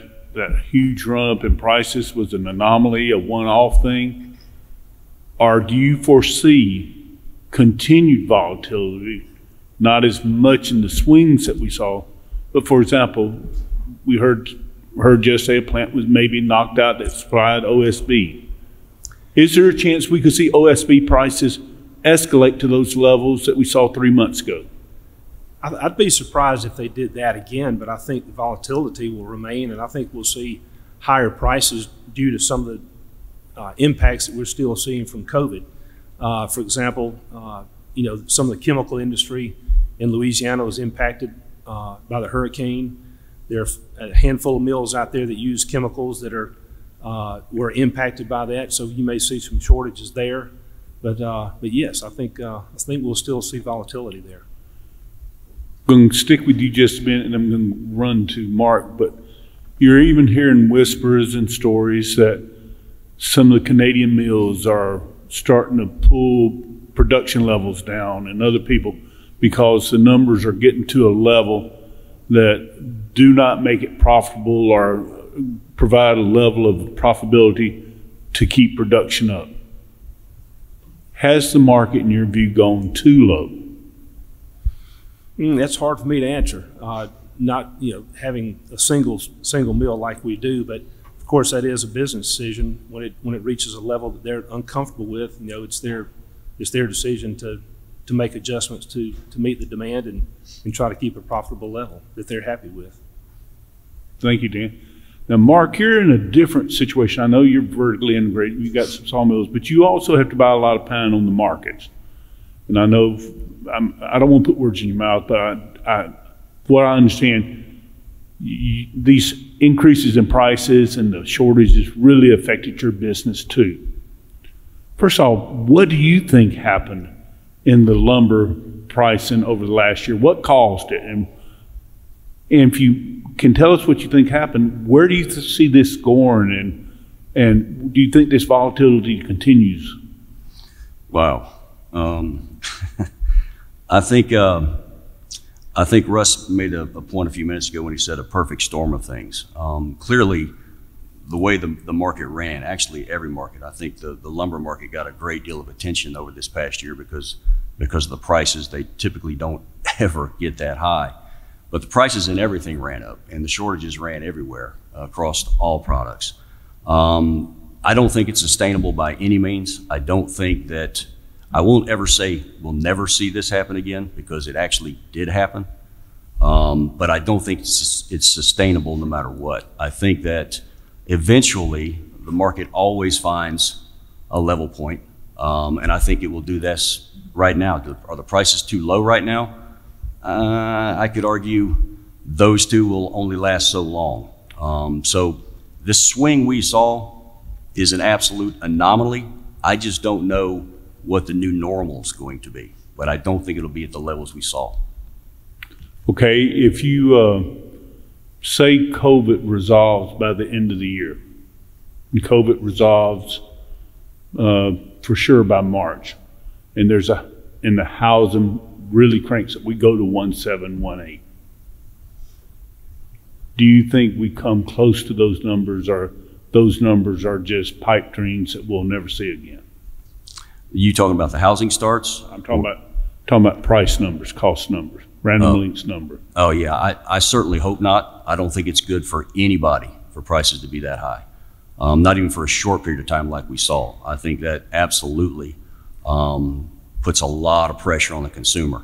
huge run up in prices was an anomaly, a one-off thing? Or do you foresee continued volatility, not as much in the swings that we saw, but for example, we heard yesterday a plant was maybe knocked out that supplied OSB. Is there a chance we could see OSB prices escalate to those levels that we saw 3 months ago? I'd be surprised if they did that again, but I think the volatility will remain, and I think we'll see higher prices due to some of the impacts that we're still seeing from COVID. For example, some of the chemical industry in Louisiana was impacted by the hurricane. There are a handful of mills out there that use chemicals that were impacted by that, so you may see some shortages there. But yes, I think we'll still see volatility there. I'm going to stick with you just a minute, and I'm going to run to Mark. But you're even hearing whispers and stories that some of the Canadian mills are starting to pull production levels down, and other people, because the numbers are getting to a level that do not make it profitable or provide a level of profitability to keep production up. Has the market, in your view, gone too low? That's hard for me to answer. Not having a single mill like we do, but of course that is a business decision. When it reaches a level that they're uncomfortable with, it's their decision to make adjustments to meet the demand and try to keep a profitable level that they're happy with. Thank you, Dan. Now, Mark, you're in a different situation. I know you're vertically integrated. You got some sawmills, but you also have to buy a lot of pine on the markets. And I know I don't want to put words in your mouth, but what I understand, these increases in prices and the shortages really affected your business too. First of all, what do you think happened in the lumber pricing over the last year? What caused it? And if you can tell us what you think happened, where do you see this going, and do you think this volatility continues? Wow. I think Russ made a point a few minutes ago when he said a perfect storm of things. Clearly, the way the market ran, actually every market, I think the lumber market got a great deal of attention over this past year because of the prices. They typically don't ever get that high. But the prices in everything ran up, and the shortages ran everywhere across all products. I don't think it's sustainable by any means. I don't think that, I won't ever say we'll never see this happen again, because it actually did happen. But I don't think it's sustainable no matter what. I think that eventually the market always finds a level point, and I think it will do this right now. Are the prices too low right now? I could argue those two will only last so long. So this swing we saw is an absolute anomaly. I just don't know what the new normal is going to be, but I don't think it'll be at the levels we saw. Okay, if you say COVID resolves by the end of the year, and COVID resolves for sure by March, and the housing really cranks up, we go to 1.718. Do you think we come close to those numbers, or those numbers are just pipe dreams that we'll never see again? You talking about the housing starts? I'm talking about price numbers, cost numbers. Random Lengths number. Oh yeah, I certainly hope not. I don't think it's good for anybody for prices to be that high. Not even for a short period of time like we saw. I think that absolutely puts a lot of pressure on the consumer,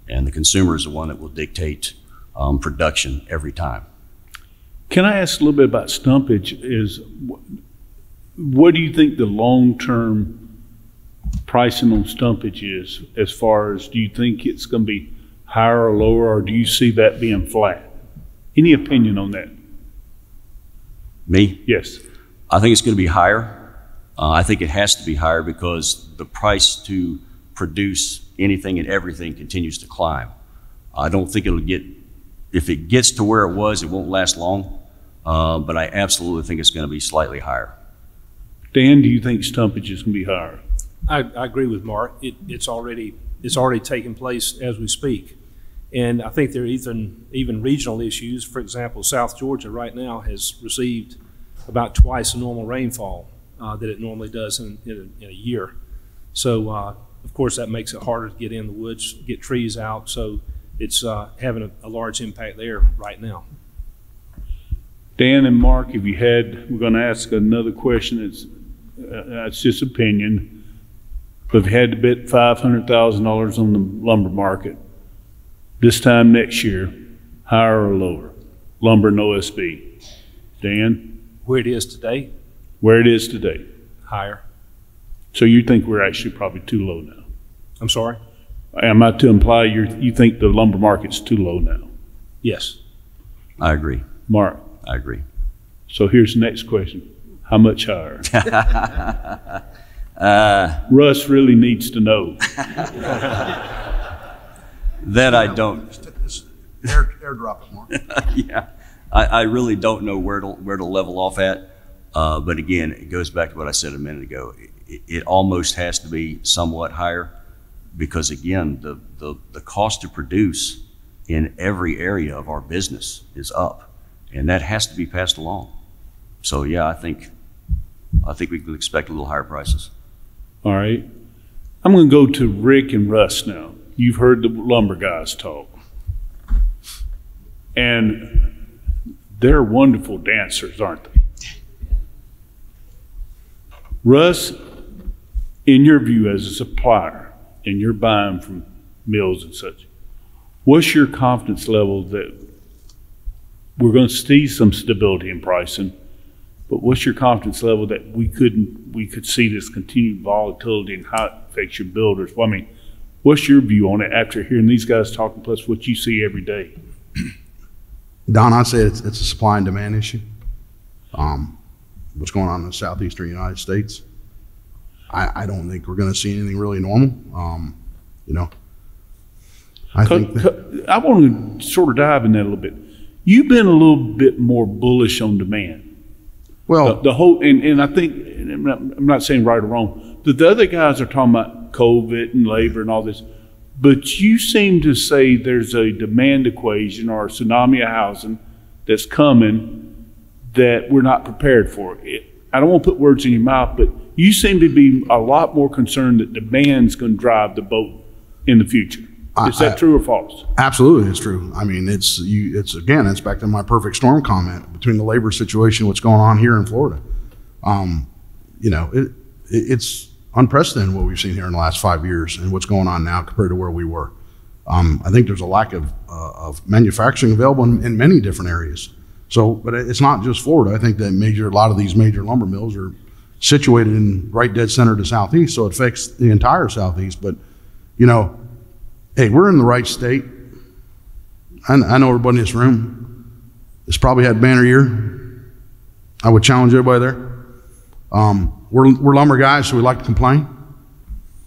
and the consumer is the one that will dictate production every time. Can I ask a little bit about stumpage? What do you think the long-term pricing on stumpage is, as far as, do you think it's going to be higher or lower, or do you see that being flat? Any opinion on that? Me? Yes. I think it's going to be higher. I think it has to be higher because the price to produce anything and everything continues to climb. I don't think it'll get, if it gets to where it was, it won't last long, but I absolutely think it's going to be slightly higher. Dan, do you think stumpage is going to be higher? I agree with Mark. It's already taking place as we speak. And I think there are even regional issues. For example, South Georgia right now has received about twice the normal rainfall that it normally does in a year. So, of course, that makes it harder to get in the woods, get trees out. So it's having a large impact there right now. Dan and Mark, if you had, we're going to ask another question. It's just opinion. But if you had to bet $500,000 on the lumber market this time next year, higher or lower? Lumber and OSB. Dan? Where it is today? Where it is today. Higher. So you think we're actually probably too low now? I'm sorry? Am I to imply you think the lumber market's too low now? Yes. I agree. Mark? I agree. So here's the next question. How much higher? Russ really needs to know. That I don't. Airdrop it, Mark. Yeah, I really don't know where to level off at. But again, it goes back to what I said a minute ago. It almost has to be somewhat higher because, again, the cost to produce in every area of our business is up, and that has to be passed along. So yeah, I think we can expect a little higher prices. All right. I'm going to go to Rick and Russ now. You've heard the lumber guys talk. And they're wonderful dancers, aren't they? Russ, in your view as a supplier, and you're buying from mills and such, what's your confidence level that we're going to see some stability in pricing, but what's your confidence level that we could see this continued volatility and how it affects your builders? Well, I mean, what's your view on it after hearing these guys talking, plus what you see every day? Don, I'd say it's a supply and demand issue. What's going on in the southeastern United States, I don't think we're going to see anything really normal. I want to sort of dive in that a little bit. You've been a little bit more bullish on demand. Well, the whole, and I think, and I'm not saying right or wrong, the other guys are talking about COVID and labor and all this, but you seem to say there's a demand equation or a tsunami of housing that's coming that we're not prepared for. I don't want to put words in your mouth, but you seem to be a lot more concerned that demand's going to drive the boat in the future. Is that true or false? Absolutely, it's true. I mean, it's back to my perfect storm comment between the labor situation, what's going on here in Florida. It's unprecedented what we've seen here in the last 5 years and what's going on now compared to where we were. I think there's a lack of manufacturing available in many different areas. So, but it's not just Florida. I think that a lot of these major lumber mills are situated in right dead center to southeast, so it affects the entire southeast. But, hey, we're in the right state. I know everybody in this room has probably had banner year. I would challenge everybody there. We're lumber guys, so we like to complain.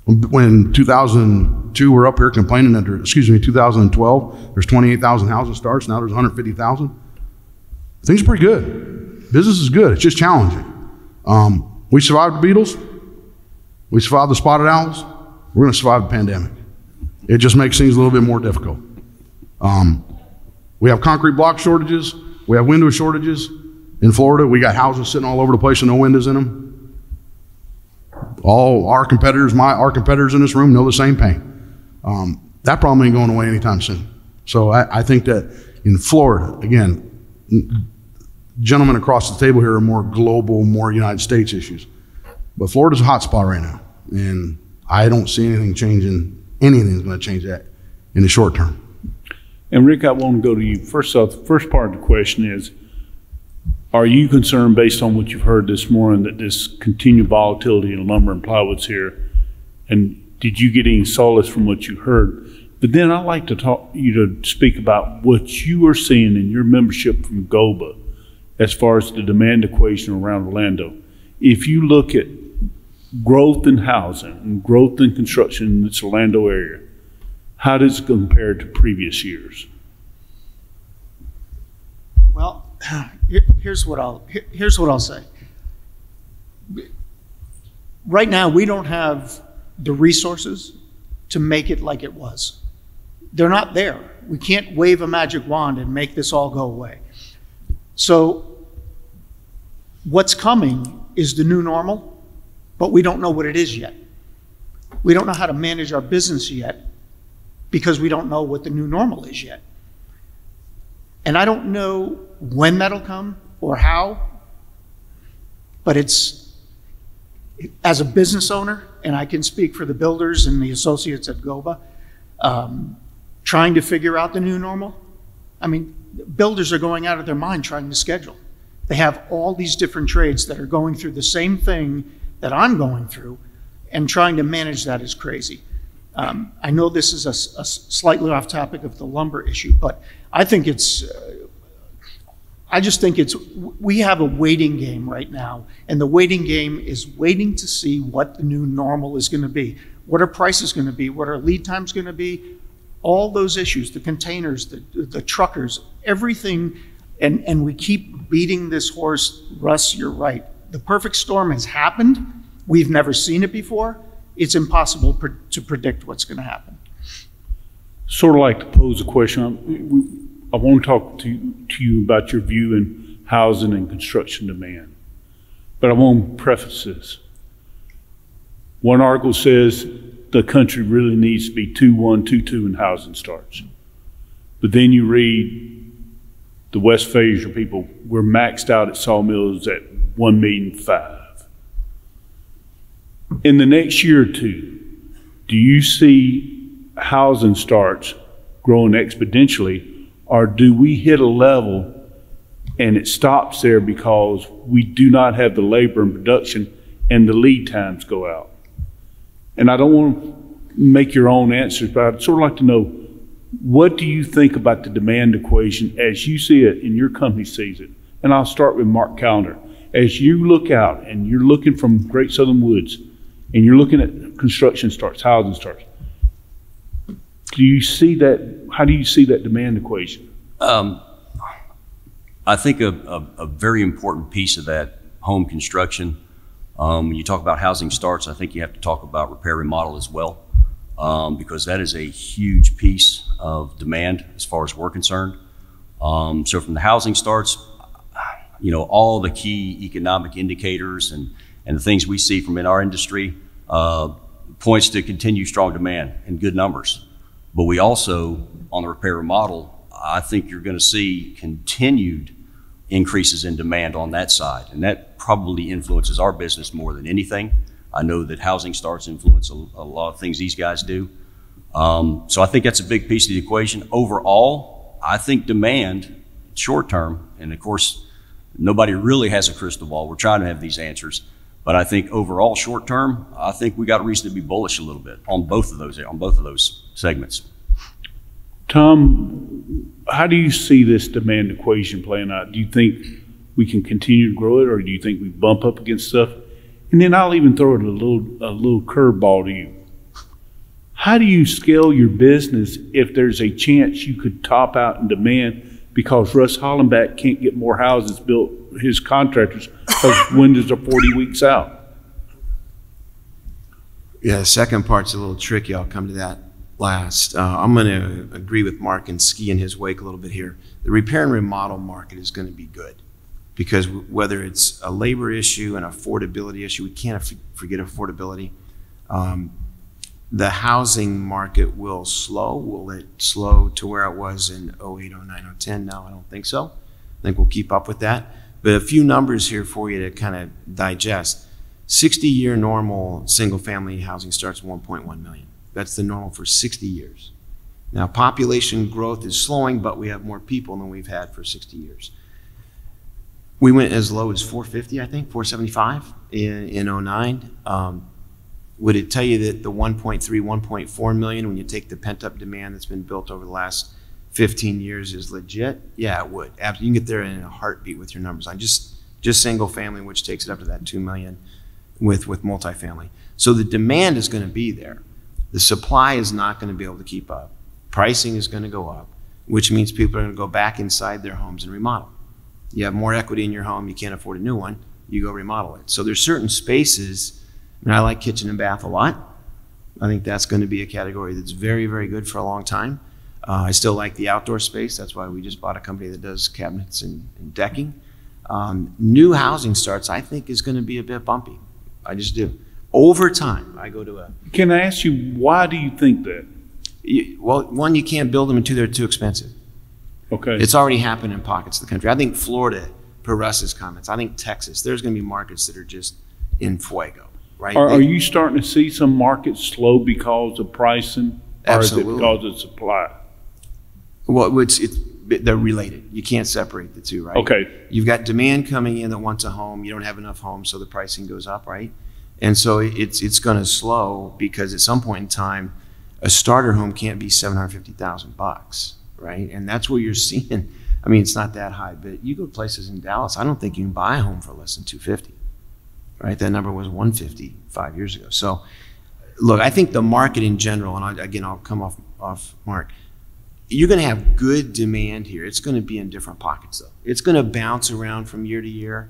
When 2002, we're up here complaining 2012, there's 28,000 housing starts. Now there's 150,000. Things are pretty good. Business is good. It's just challenging. We survived the beetles. We survived the spotted owls. We're going to survive the pandemic. It just makes things a little bit more difficult. We have concrete block shortages. We have window shortages. In Florida, we got houses sitting all over the place with no windows in them. All our competitors in this room know the same pain. That problem ain't going away anytime soon. So I think that in Florida, again, gentlemen across the table here are more global, more United States issues. But Florida's a hot spot right now. And I don't see anything changing, anything's going to change that in the short term. And Rick, I want to go to you. First off, the first part of the question is, are you concerned based on what you've heard this morning that this continued volatility in lumber and plywood's here? And did you get any solace from what you heard? But then I'd like to talk you to speak about what you are seeing in your membership from GOBA as far as the demand equation around Orlando. If you look at growth in housing and growth in construction in this Orlando area, how does it compare to previous years? Well, here's what I'll say. Right now, we don't have the resources to make it like it was. They're not there. We can't wave a magic wand and make this all go away. So what's coming is the new normal, but we don't know what it is yet. We don't know how to manage our business yet because we don't know what the new normal is yet. And I don't know when that'll come or how, but it's, as a business owner, and I can speak for the builders and the associates at GOBA, trying to figure out the new normal. I mean, builders are going out of their mind trying to schedule. They have all these different trades that are going through the same thing that I'm going through, and trying to manage that is crazy. I know this is a slightly off topic of the lumber issue, but I think it's, I just think it's, we have a waiting game right now, and the waiting game is waiting to see what the new normal is going to be. What are prices going to be? What are lead times going to be? All those issues, the containers, the truckers, everything, and we keep beating this horse. Russ, you're right. The perfect storm has happened. We've never seen it before. It's impossible to predict what's going to happen. Sort of like to pose a question. I want to talk to you about your view in housing and construction demand. But I want to preface this. One article says the country really needs to be 2.122 in housing starts. But then you read the West Fraser people, we're maxed out at sawmills at 1,000,005. In the next year or two, do you see housing starts growing exponentially, or do we hit a level and it stops there because we do not have the labor and production and the lead times go out? And I don't want to make your own answers, but I'd sort of like to know, what do you think about the demand equation as you see it and your company sees it? And I'll start with Mark Callender. As you look out and you're looking from Great Southern Woods and you're looking at construction starts, housing starts, do you see that, how do you see that demand equation? I think a very important piece of that home construction, when you talk about housing starts, I think you have to talk about repair remodel as well, because that is a huge piece of demand as far as we're concerned. So from the housing starts, you know, all the key economic indicators and the things we see from in our industry points to continued strong demand and good numbers. But we also, on the repair remodel, I think you're going to see continued increases in demand on that side. And that probably influences our business more than anything. I know that housing starts influence a lot of things these guys do. So I think that's a big piece of the equation. Overall, I think demand, short term, and of course, nobody really has a crystal ball. We're trying to have these answers. But I think overall, short term, I think we got reason to be bullish a little bit on both of those segments. Tom, how do you see this demand equation playing out? Do you think we can continue to grow it, or do you think we bump up against stuff? And then I'll even throw it a little curveball to you. How do you scale your business if there's a chance you could top out in demand because Russ Hallenbeck can't get more houses built, his contractors, because windows are 40 weeks out? Yeah, the second part's a little tricky. I'll come to that last. I'm going to agree with Mark and ski in his wake a little bit here. The repair and remodel market is going to be good because whether it's a labor issue, an affordability issue, we can't forget affordability. The housing market will slow. Will it slow to where it was in 08, 09, 010? No, I don't think so. I think we'll keep up with that. But a few numbers here for you to kind of digest. 60-year normal single-family housing starts at 1.1 million. That's the normal for 60 years. Now, population growth is slowing, but we have more people than we've had for 60 years. We went as low as 450, I think, 475 in 09. Would it tell you that the 1.3, 1.4 million, when you take the pent-up demand that's been built over the last 15 years, is legit? Yeah, it would. You can get there in a heartbeat with your numbers on just single family, which takes it up to that 2 million with multifamily. So the demand is going to be there. The supply is not going to be able to keep up. Pricing is going to go up, which means people are going to go back inside their homes and remodel. You have more equity in your home, you can't afford a new one, you go remodel it. So there's certain spaces, and I like kitchen and bath a lot. I think that's going to be a category that's very, very good for a long time. I still like the outdoor space. That's why we just bought a company that does cabinets and decking. New housing starts, I think, is going to be a bit bumpy. I just do. Over time, I go to a... Can I ask you, why do you think that? Well, one, you can't build them, and two, they're too expensive. Okay. It's already happened in pockets of the country. I think Florida, per Russ's comments, I think Texas, there's going to be markets that are just in fuego, right? Are you starting to see some markets slow because of pricing? Absolutely. Or is it because of supply? Well, they're related. You can't separate the two, right? Okay. You've got demand coming in that wants a home. You don't have enough homes, so the pricing goes up, right? And so it's going to slow because at some point in time, a starter home can't be $750,000, right? And that's where you're seeing. I mean, it's not that high, but you go to places in Dallas, I don't think you can buy a home for less than $250, right? That number was $150 5 years ago. So, look, I think the market in general, and again, I'll come off Mark. You're going to have good demand here. It's going to be in different pockets, though. It's going to bounce around from year to year,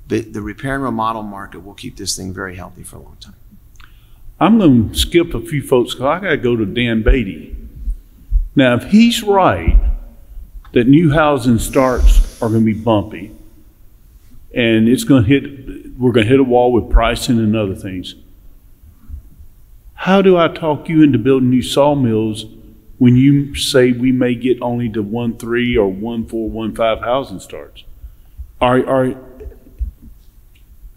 but the repair and remodel market will keep this thing very healthy for a long time. I'm going to skip a few folks because I got to go to Dan Beaty. Now, if he's right that new housing starts are going to be bumpy, and it's going to we're going to hit a wall with pricing and other things, how do I talk you into building new sawmills when you say we may get only to 1.3 or 1.4, 1.5 housing starts? I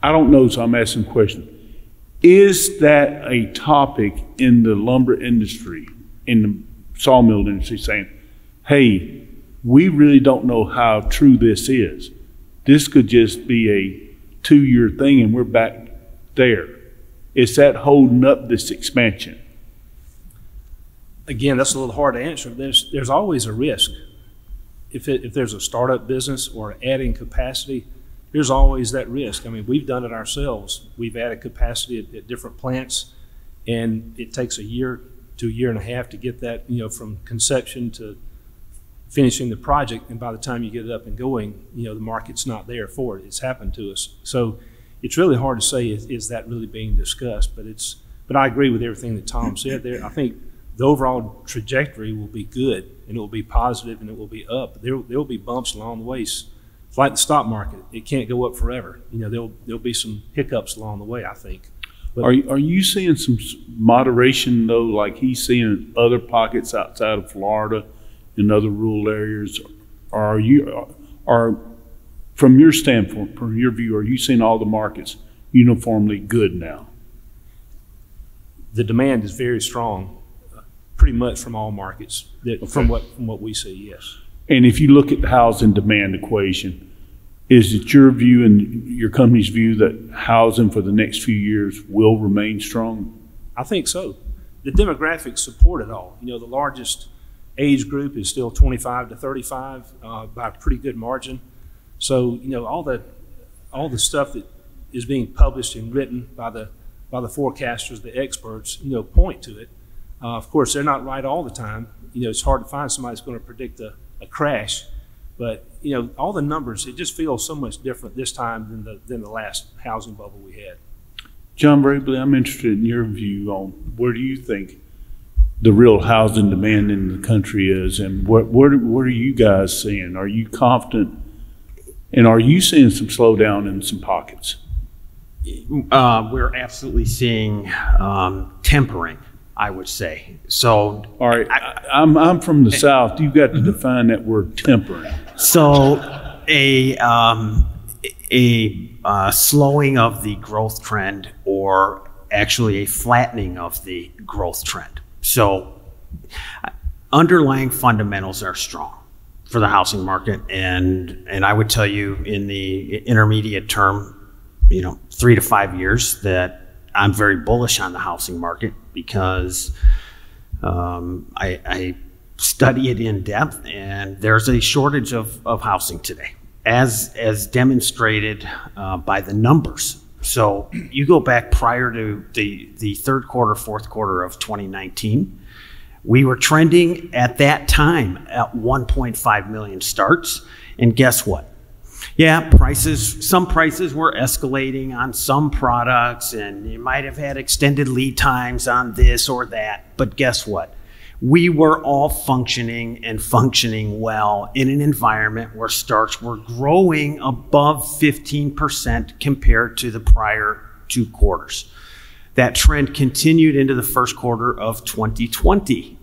don't know, so I'm asking questions. Is that a topic in the lumber industry, in the sawmill industry, saying, hey, we really don't know how true this is. This could just be a 2-year thing and we're back there. Is that holding up this expansion? Again, that's a little hard to answer. There's always a risk. If there's a startup business or adding capacity, there's always that risk. I mean, we've done it ourselves. We've added capacity at different plants, and it takes a year to a year and a half to get that, from conception to finishing the project. And by the time you get it up and going, the market's not there for it. It's happened to us. So it's really hard to say is that really being discussed. But I agree with everything that Tom said there. I think the overall trajectory will be good, and it will be positive, and it will be up. There will be bumps along the way. It's like the stock market. It can't go up forever. There'll be some hiccups along the way, I think. But are you seeing some moderation, though, like he's seeing other pockets outside of Florida and other rural areas? Or from your standpoint, from your view, are you seeing all the markets uniformly good now? The demand is very strong, pretty much from all markets, from what we see, yes. And if you look at the housing demand equation, is it your view and your company's view that housing for the next few years will remain strong? I think so. The demographics support it all. The largest age group is still 25 to 35 by a pretty good margin. So, all the stuff that is being published and written by the forecasters, the experts, point to it. Of course, they're not right all the time. It's hard to find somebody that's going to predict a crash, but all the numbers, it just feels so much different this time than the last housing bubble we had. John Vrabley, I'm interested in your view on where do you think the real housing demand in the country is, and what are you guys seeing? Are you confident, and are you seeing some slowdown in some pockets? We're absolutely seeing tempering. I would say. So, all right, I'm from the South. You've got to define that word tempering. So, a slowing of the growth trend, or actually a flattening of the growth trend. So, underlying fundamentals are strong for the housing market, and I would tell you in the intermediate term, 3 to 5 years, that I'm very bullish on the housing market because I study it in depth, and there's a shortage of housing today, as demonstrated by the numbers. So you go back prior to the third quarter, fourth quarter of 2019, we were trending at that time at 1.5 million starts, and guess what? Yeah, some prices were escalating on some products, and you might have had extended lead times on this or that, but guess what? We were all functioning well in an environment where starts were growing above 15% compared to the prior 2 quarters. That trend continued into the first quarter of 2020.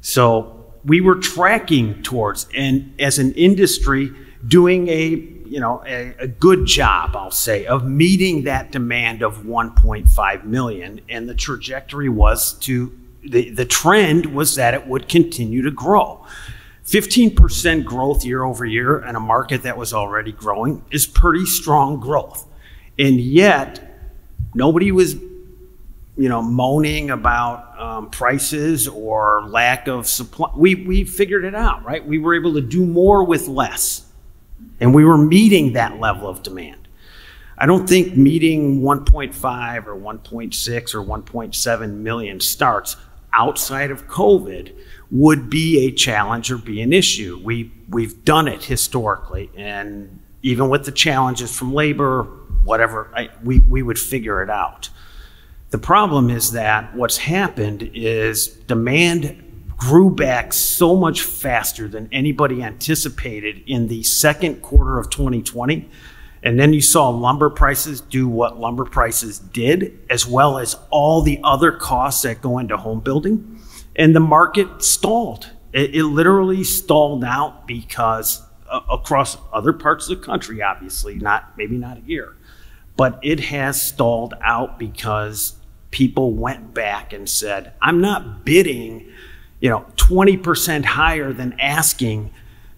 So we were tracking towards, and as an industry, doing a good job, I'll say, of meeting that demand of 1.5 million. And the trajectory was the trend was that it would continue to grow. 15% growth year over year in a market that was already growing is pretty strong growth. And yet, nobody was moaning about prices or lack of supply. We figured it out, right? We were able to do more with less. And we were meeting that level of demand. I don't think meeting 1.5 or 1.6 or 1.7 million starts outside of COVID would be a challenge or be an issue. We've done it historically, and even with the challenges from labor, whatever, we would figure it out. The problem is that what's happened is demand grew back so much faster than anybody anticipated in the second quarter of 2020. And then you saw lumber prices do what lumber prices did, as well as all the other costs that go into home building. And the market stalled. It literally stalled out because across other parts of the country, obviously, maybe not here, but it has stalled out because people went back and said, I'm not bidding 20% higher than asking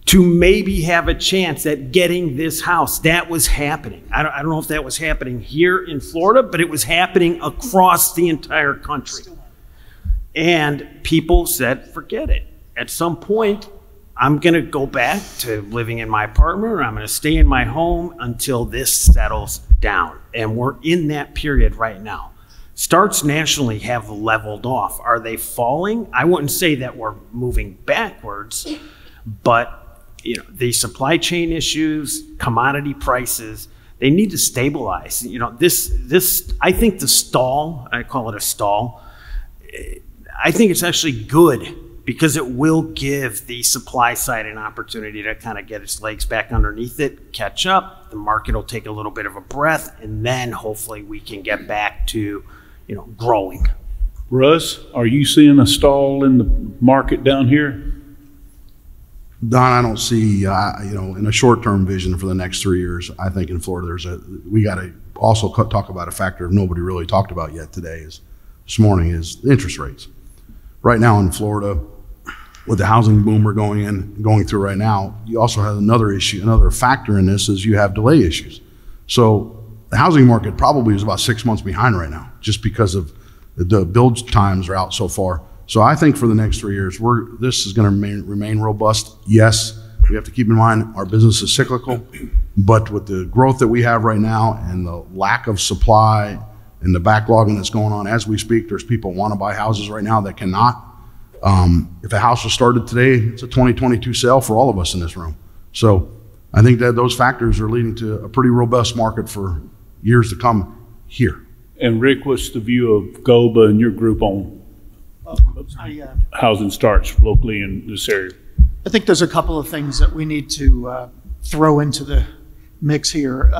to maybe have a chance at getting this house. That was happening. I don't know if that was happening here in Florida, but it was happening across the entire country. And people said, forget it. At some point, I'm going to go back to living in my apartment, or I'm going to stay in my home until this settles down. And we're in that period right now. Starts nationally have leveled off. Are they falling? I wouldn't say that we're moving backwards, but the supply chain issues, commodity prices, they need to stabilize. This I think the stall, I call it a stall, I think it's actually good because it will give the supply side an opportunity to kind of get its legs back underneath it, catch up, the market will take a little bit of a breath, and then hopefully we can get back to growing. Russ, are you seeing a stall in the market down here? Don, I don't see, in a short-term vision for the next 3 years, I think in Florida we got to also talk about a factor nobody really talked about yet this morning is interest rates. Right now in Florida, with the housing boom we're going through right now, you also have another factor in this is you have delay issues. So the housing market probably is about 6 months behind right now, just because of the build times are out so far. So I think for the next 3 years, this is going to remain robust. Yes, we have to keep in mind our business is cyclical, but with the growth that we have right now and the lack of supply and the backlogging that's going on as we speak, there's people want to buy houses right now that cannot. If a house was started today, it's a 2022 sale for all of us in this room. So I think that those factors are leading to a pretty robust market for years to come here. And Rick, what's the view of GOBA and your group on housing starts locally in this area? I think there's a couple of things that we need to throw into the mix here.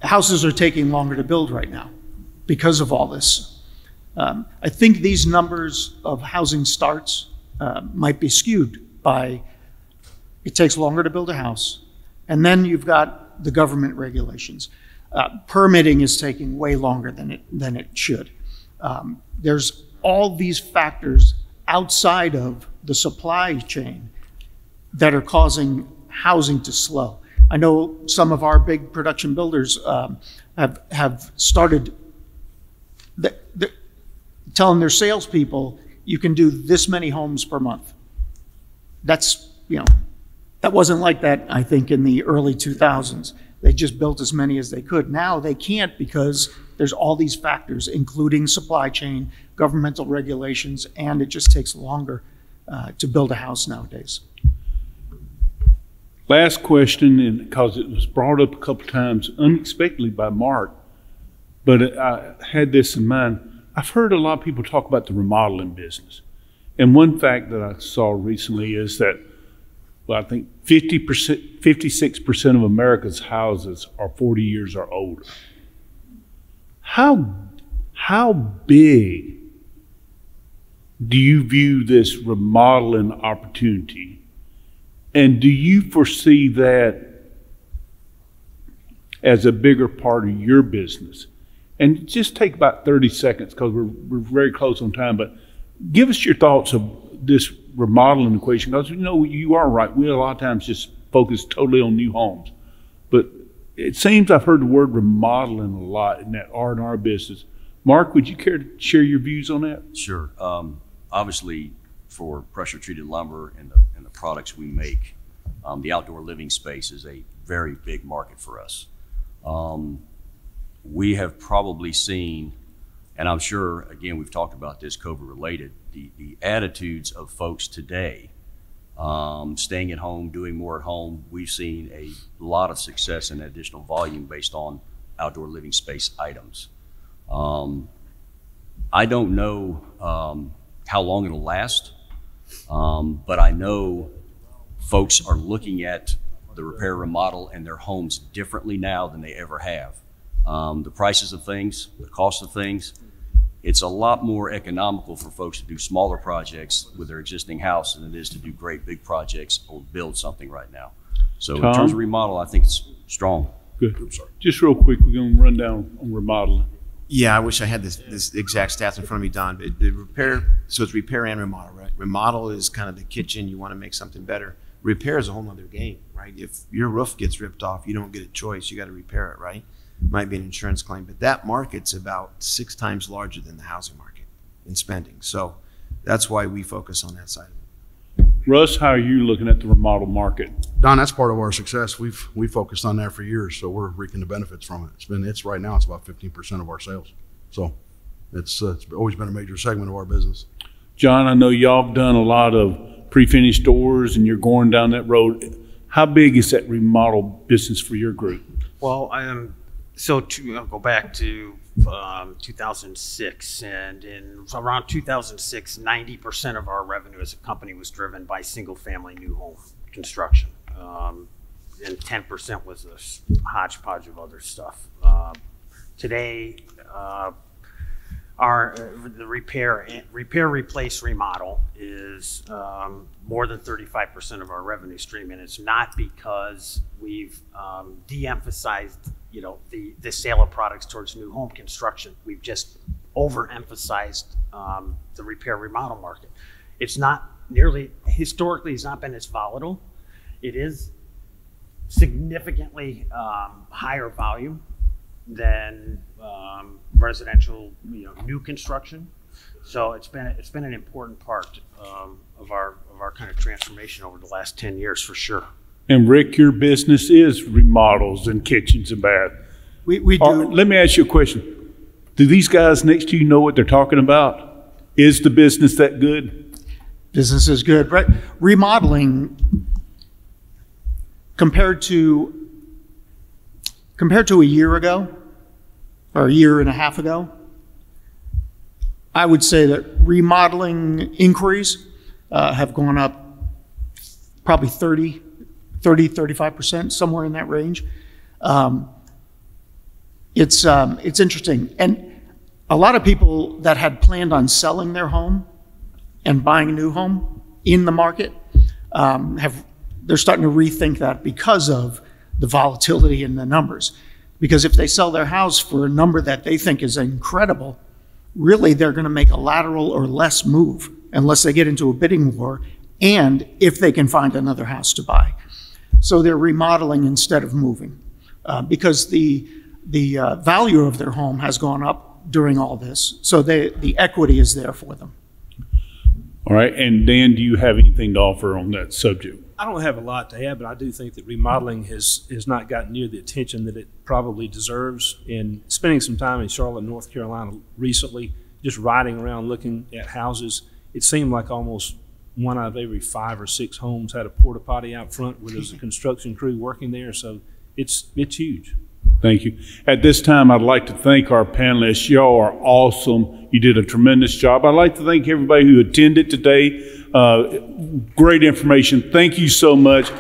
Houses are taking longer to build right now because of all this. I think these numbers of housing starts might be skewed by it takes longer to build a house, and then you've got the government regulations. Permitting is taking way longer than it should. There's all these factors outside of the supply chain that are causing housing to slow. I know some of our big production builders have started telling their salespeople, you can do this many homes per month. That's, that wasn't like that, I think, in the early 2000s. They just built as many as they could. Now they can't because there's all these factors, including supply chain, governmental regulations, and it just takes longer to build a house nowadays. Last question, and because it was brought up a couple times unexpectedly by Mark, but I had this in mind. I've heard a lot of people talk about the remodeling business. And one fact that I saw recently is that, well, I think 56% of America's houses are 40 years or older. How big do you view this remodeling opportunity? And do you foresee that as a bigger part of your business? And just take about 30 seconds because we're very close on time, but give us your thoughts of this remodeling equation, because you are right. We a lot of times just focus totally on new homes. But it seems I've heard the word remodeling a lot in that R&R business. Mark, would you care to share your views on that? Sure. Obviously, for pressure-treated lumber and the products we make, the outdoor living space is a very big market for us. We have probably seen, and I'm sure, again, we've talked about this COVID-related, the attitudes of folks today, staying at home, doing more at home. We've seen a lot of success and additional volume based on outdoor living space items. I don't know how long it'll last, but I know folks are looking at the repair remodel and their homes differently now than they ever have. The prices of things, the cost of things, it's a lot more economical for folks to do smaller projects with their existing house than it is to do great big projects or build something right now. So Tom? In terms of remodel, I think it's strong. Good. Oops, sorry. Just real quick, we're going to run down on remodeling. Yeah, I wish I had this exact stats in front of me, Don. But the repair, so it's repair and remodel, right? Remodel is kind of the kitchen. You want to make something better. Repair is a whole other game, right? If your roof gets ripped off, you don't get a choice. You got to repair it, right? Might be an insurance claim, but that market's about 6 times larger than the housing market in spending. So that's why we focus on that side of it. Russ, how are you looking at the remodel market? Don, that's part of our success. We've focused on that for years, so we're reaping the benefits from it. It's right now it's about 15% of our sales. So it's always been a major segment of our business. John, I know y'all have done a lot of pre-finished doors and you're going down that road. How big is that remodel business for your group? Well, so I'll go back to 2006, and in around 2006, 90% of our revenue as a company was driven by single-family new home construction, and 10% was a hodgepodge of other stuff. Today, the repair, replace, remodel is more than 35% of our revenue stream, and it's not because we've de-emphasized the sale of products towards new home construction. We've just overemphasized the repair remodel market. It's not nearly, historically, it's not been as volatile. It is significantly higher volume than residential, new construction. So it's been an important part of our kind of transformation over the last 10 years for sure. And Rick, your business is remodels and kitchens and bath. We do. Let me ask you a question. Do these guys next to you know what they're talking about? Is the business that good? Business is good. Right? Remodeling compared to a year ago or a year and a half ago, I would say that remodeling inquiries have gone up probably 35%, somewhere in that range. It's interesting. And a lot of people that had planned on selling their home and buying a new home in the market, they're starting to rethink that because of the volatility in the numbers. Because if they sell their house for a number that they think is incredible, really they're going to make a lateral or less move unless they get into a bidding war and if they can find another house to buy. So they're remodeling instead of moving because the value of their home has gone up during all this. So the equity is there for them. All right, and Dan, do you have anything to offer on that subject? I don't have a lot to add, but I do think that remodeling has not gotten near the attention that it probably deserves. In spending some time in Charlotte, North Carolina recently, just riding around looking at houses, it seemed like almost 1 out of every 5 or 6 homes had a porta potty out front where there's a construction crew working there. So it's huge. Thank you. At this time, I'd like to thank our panelists. Y'all are awesome. You did a tremendous job. I'd like to thank everybody who attended today. Great information. Thank you so much.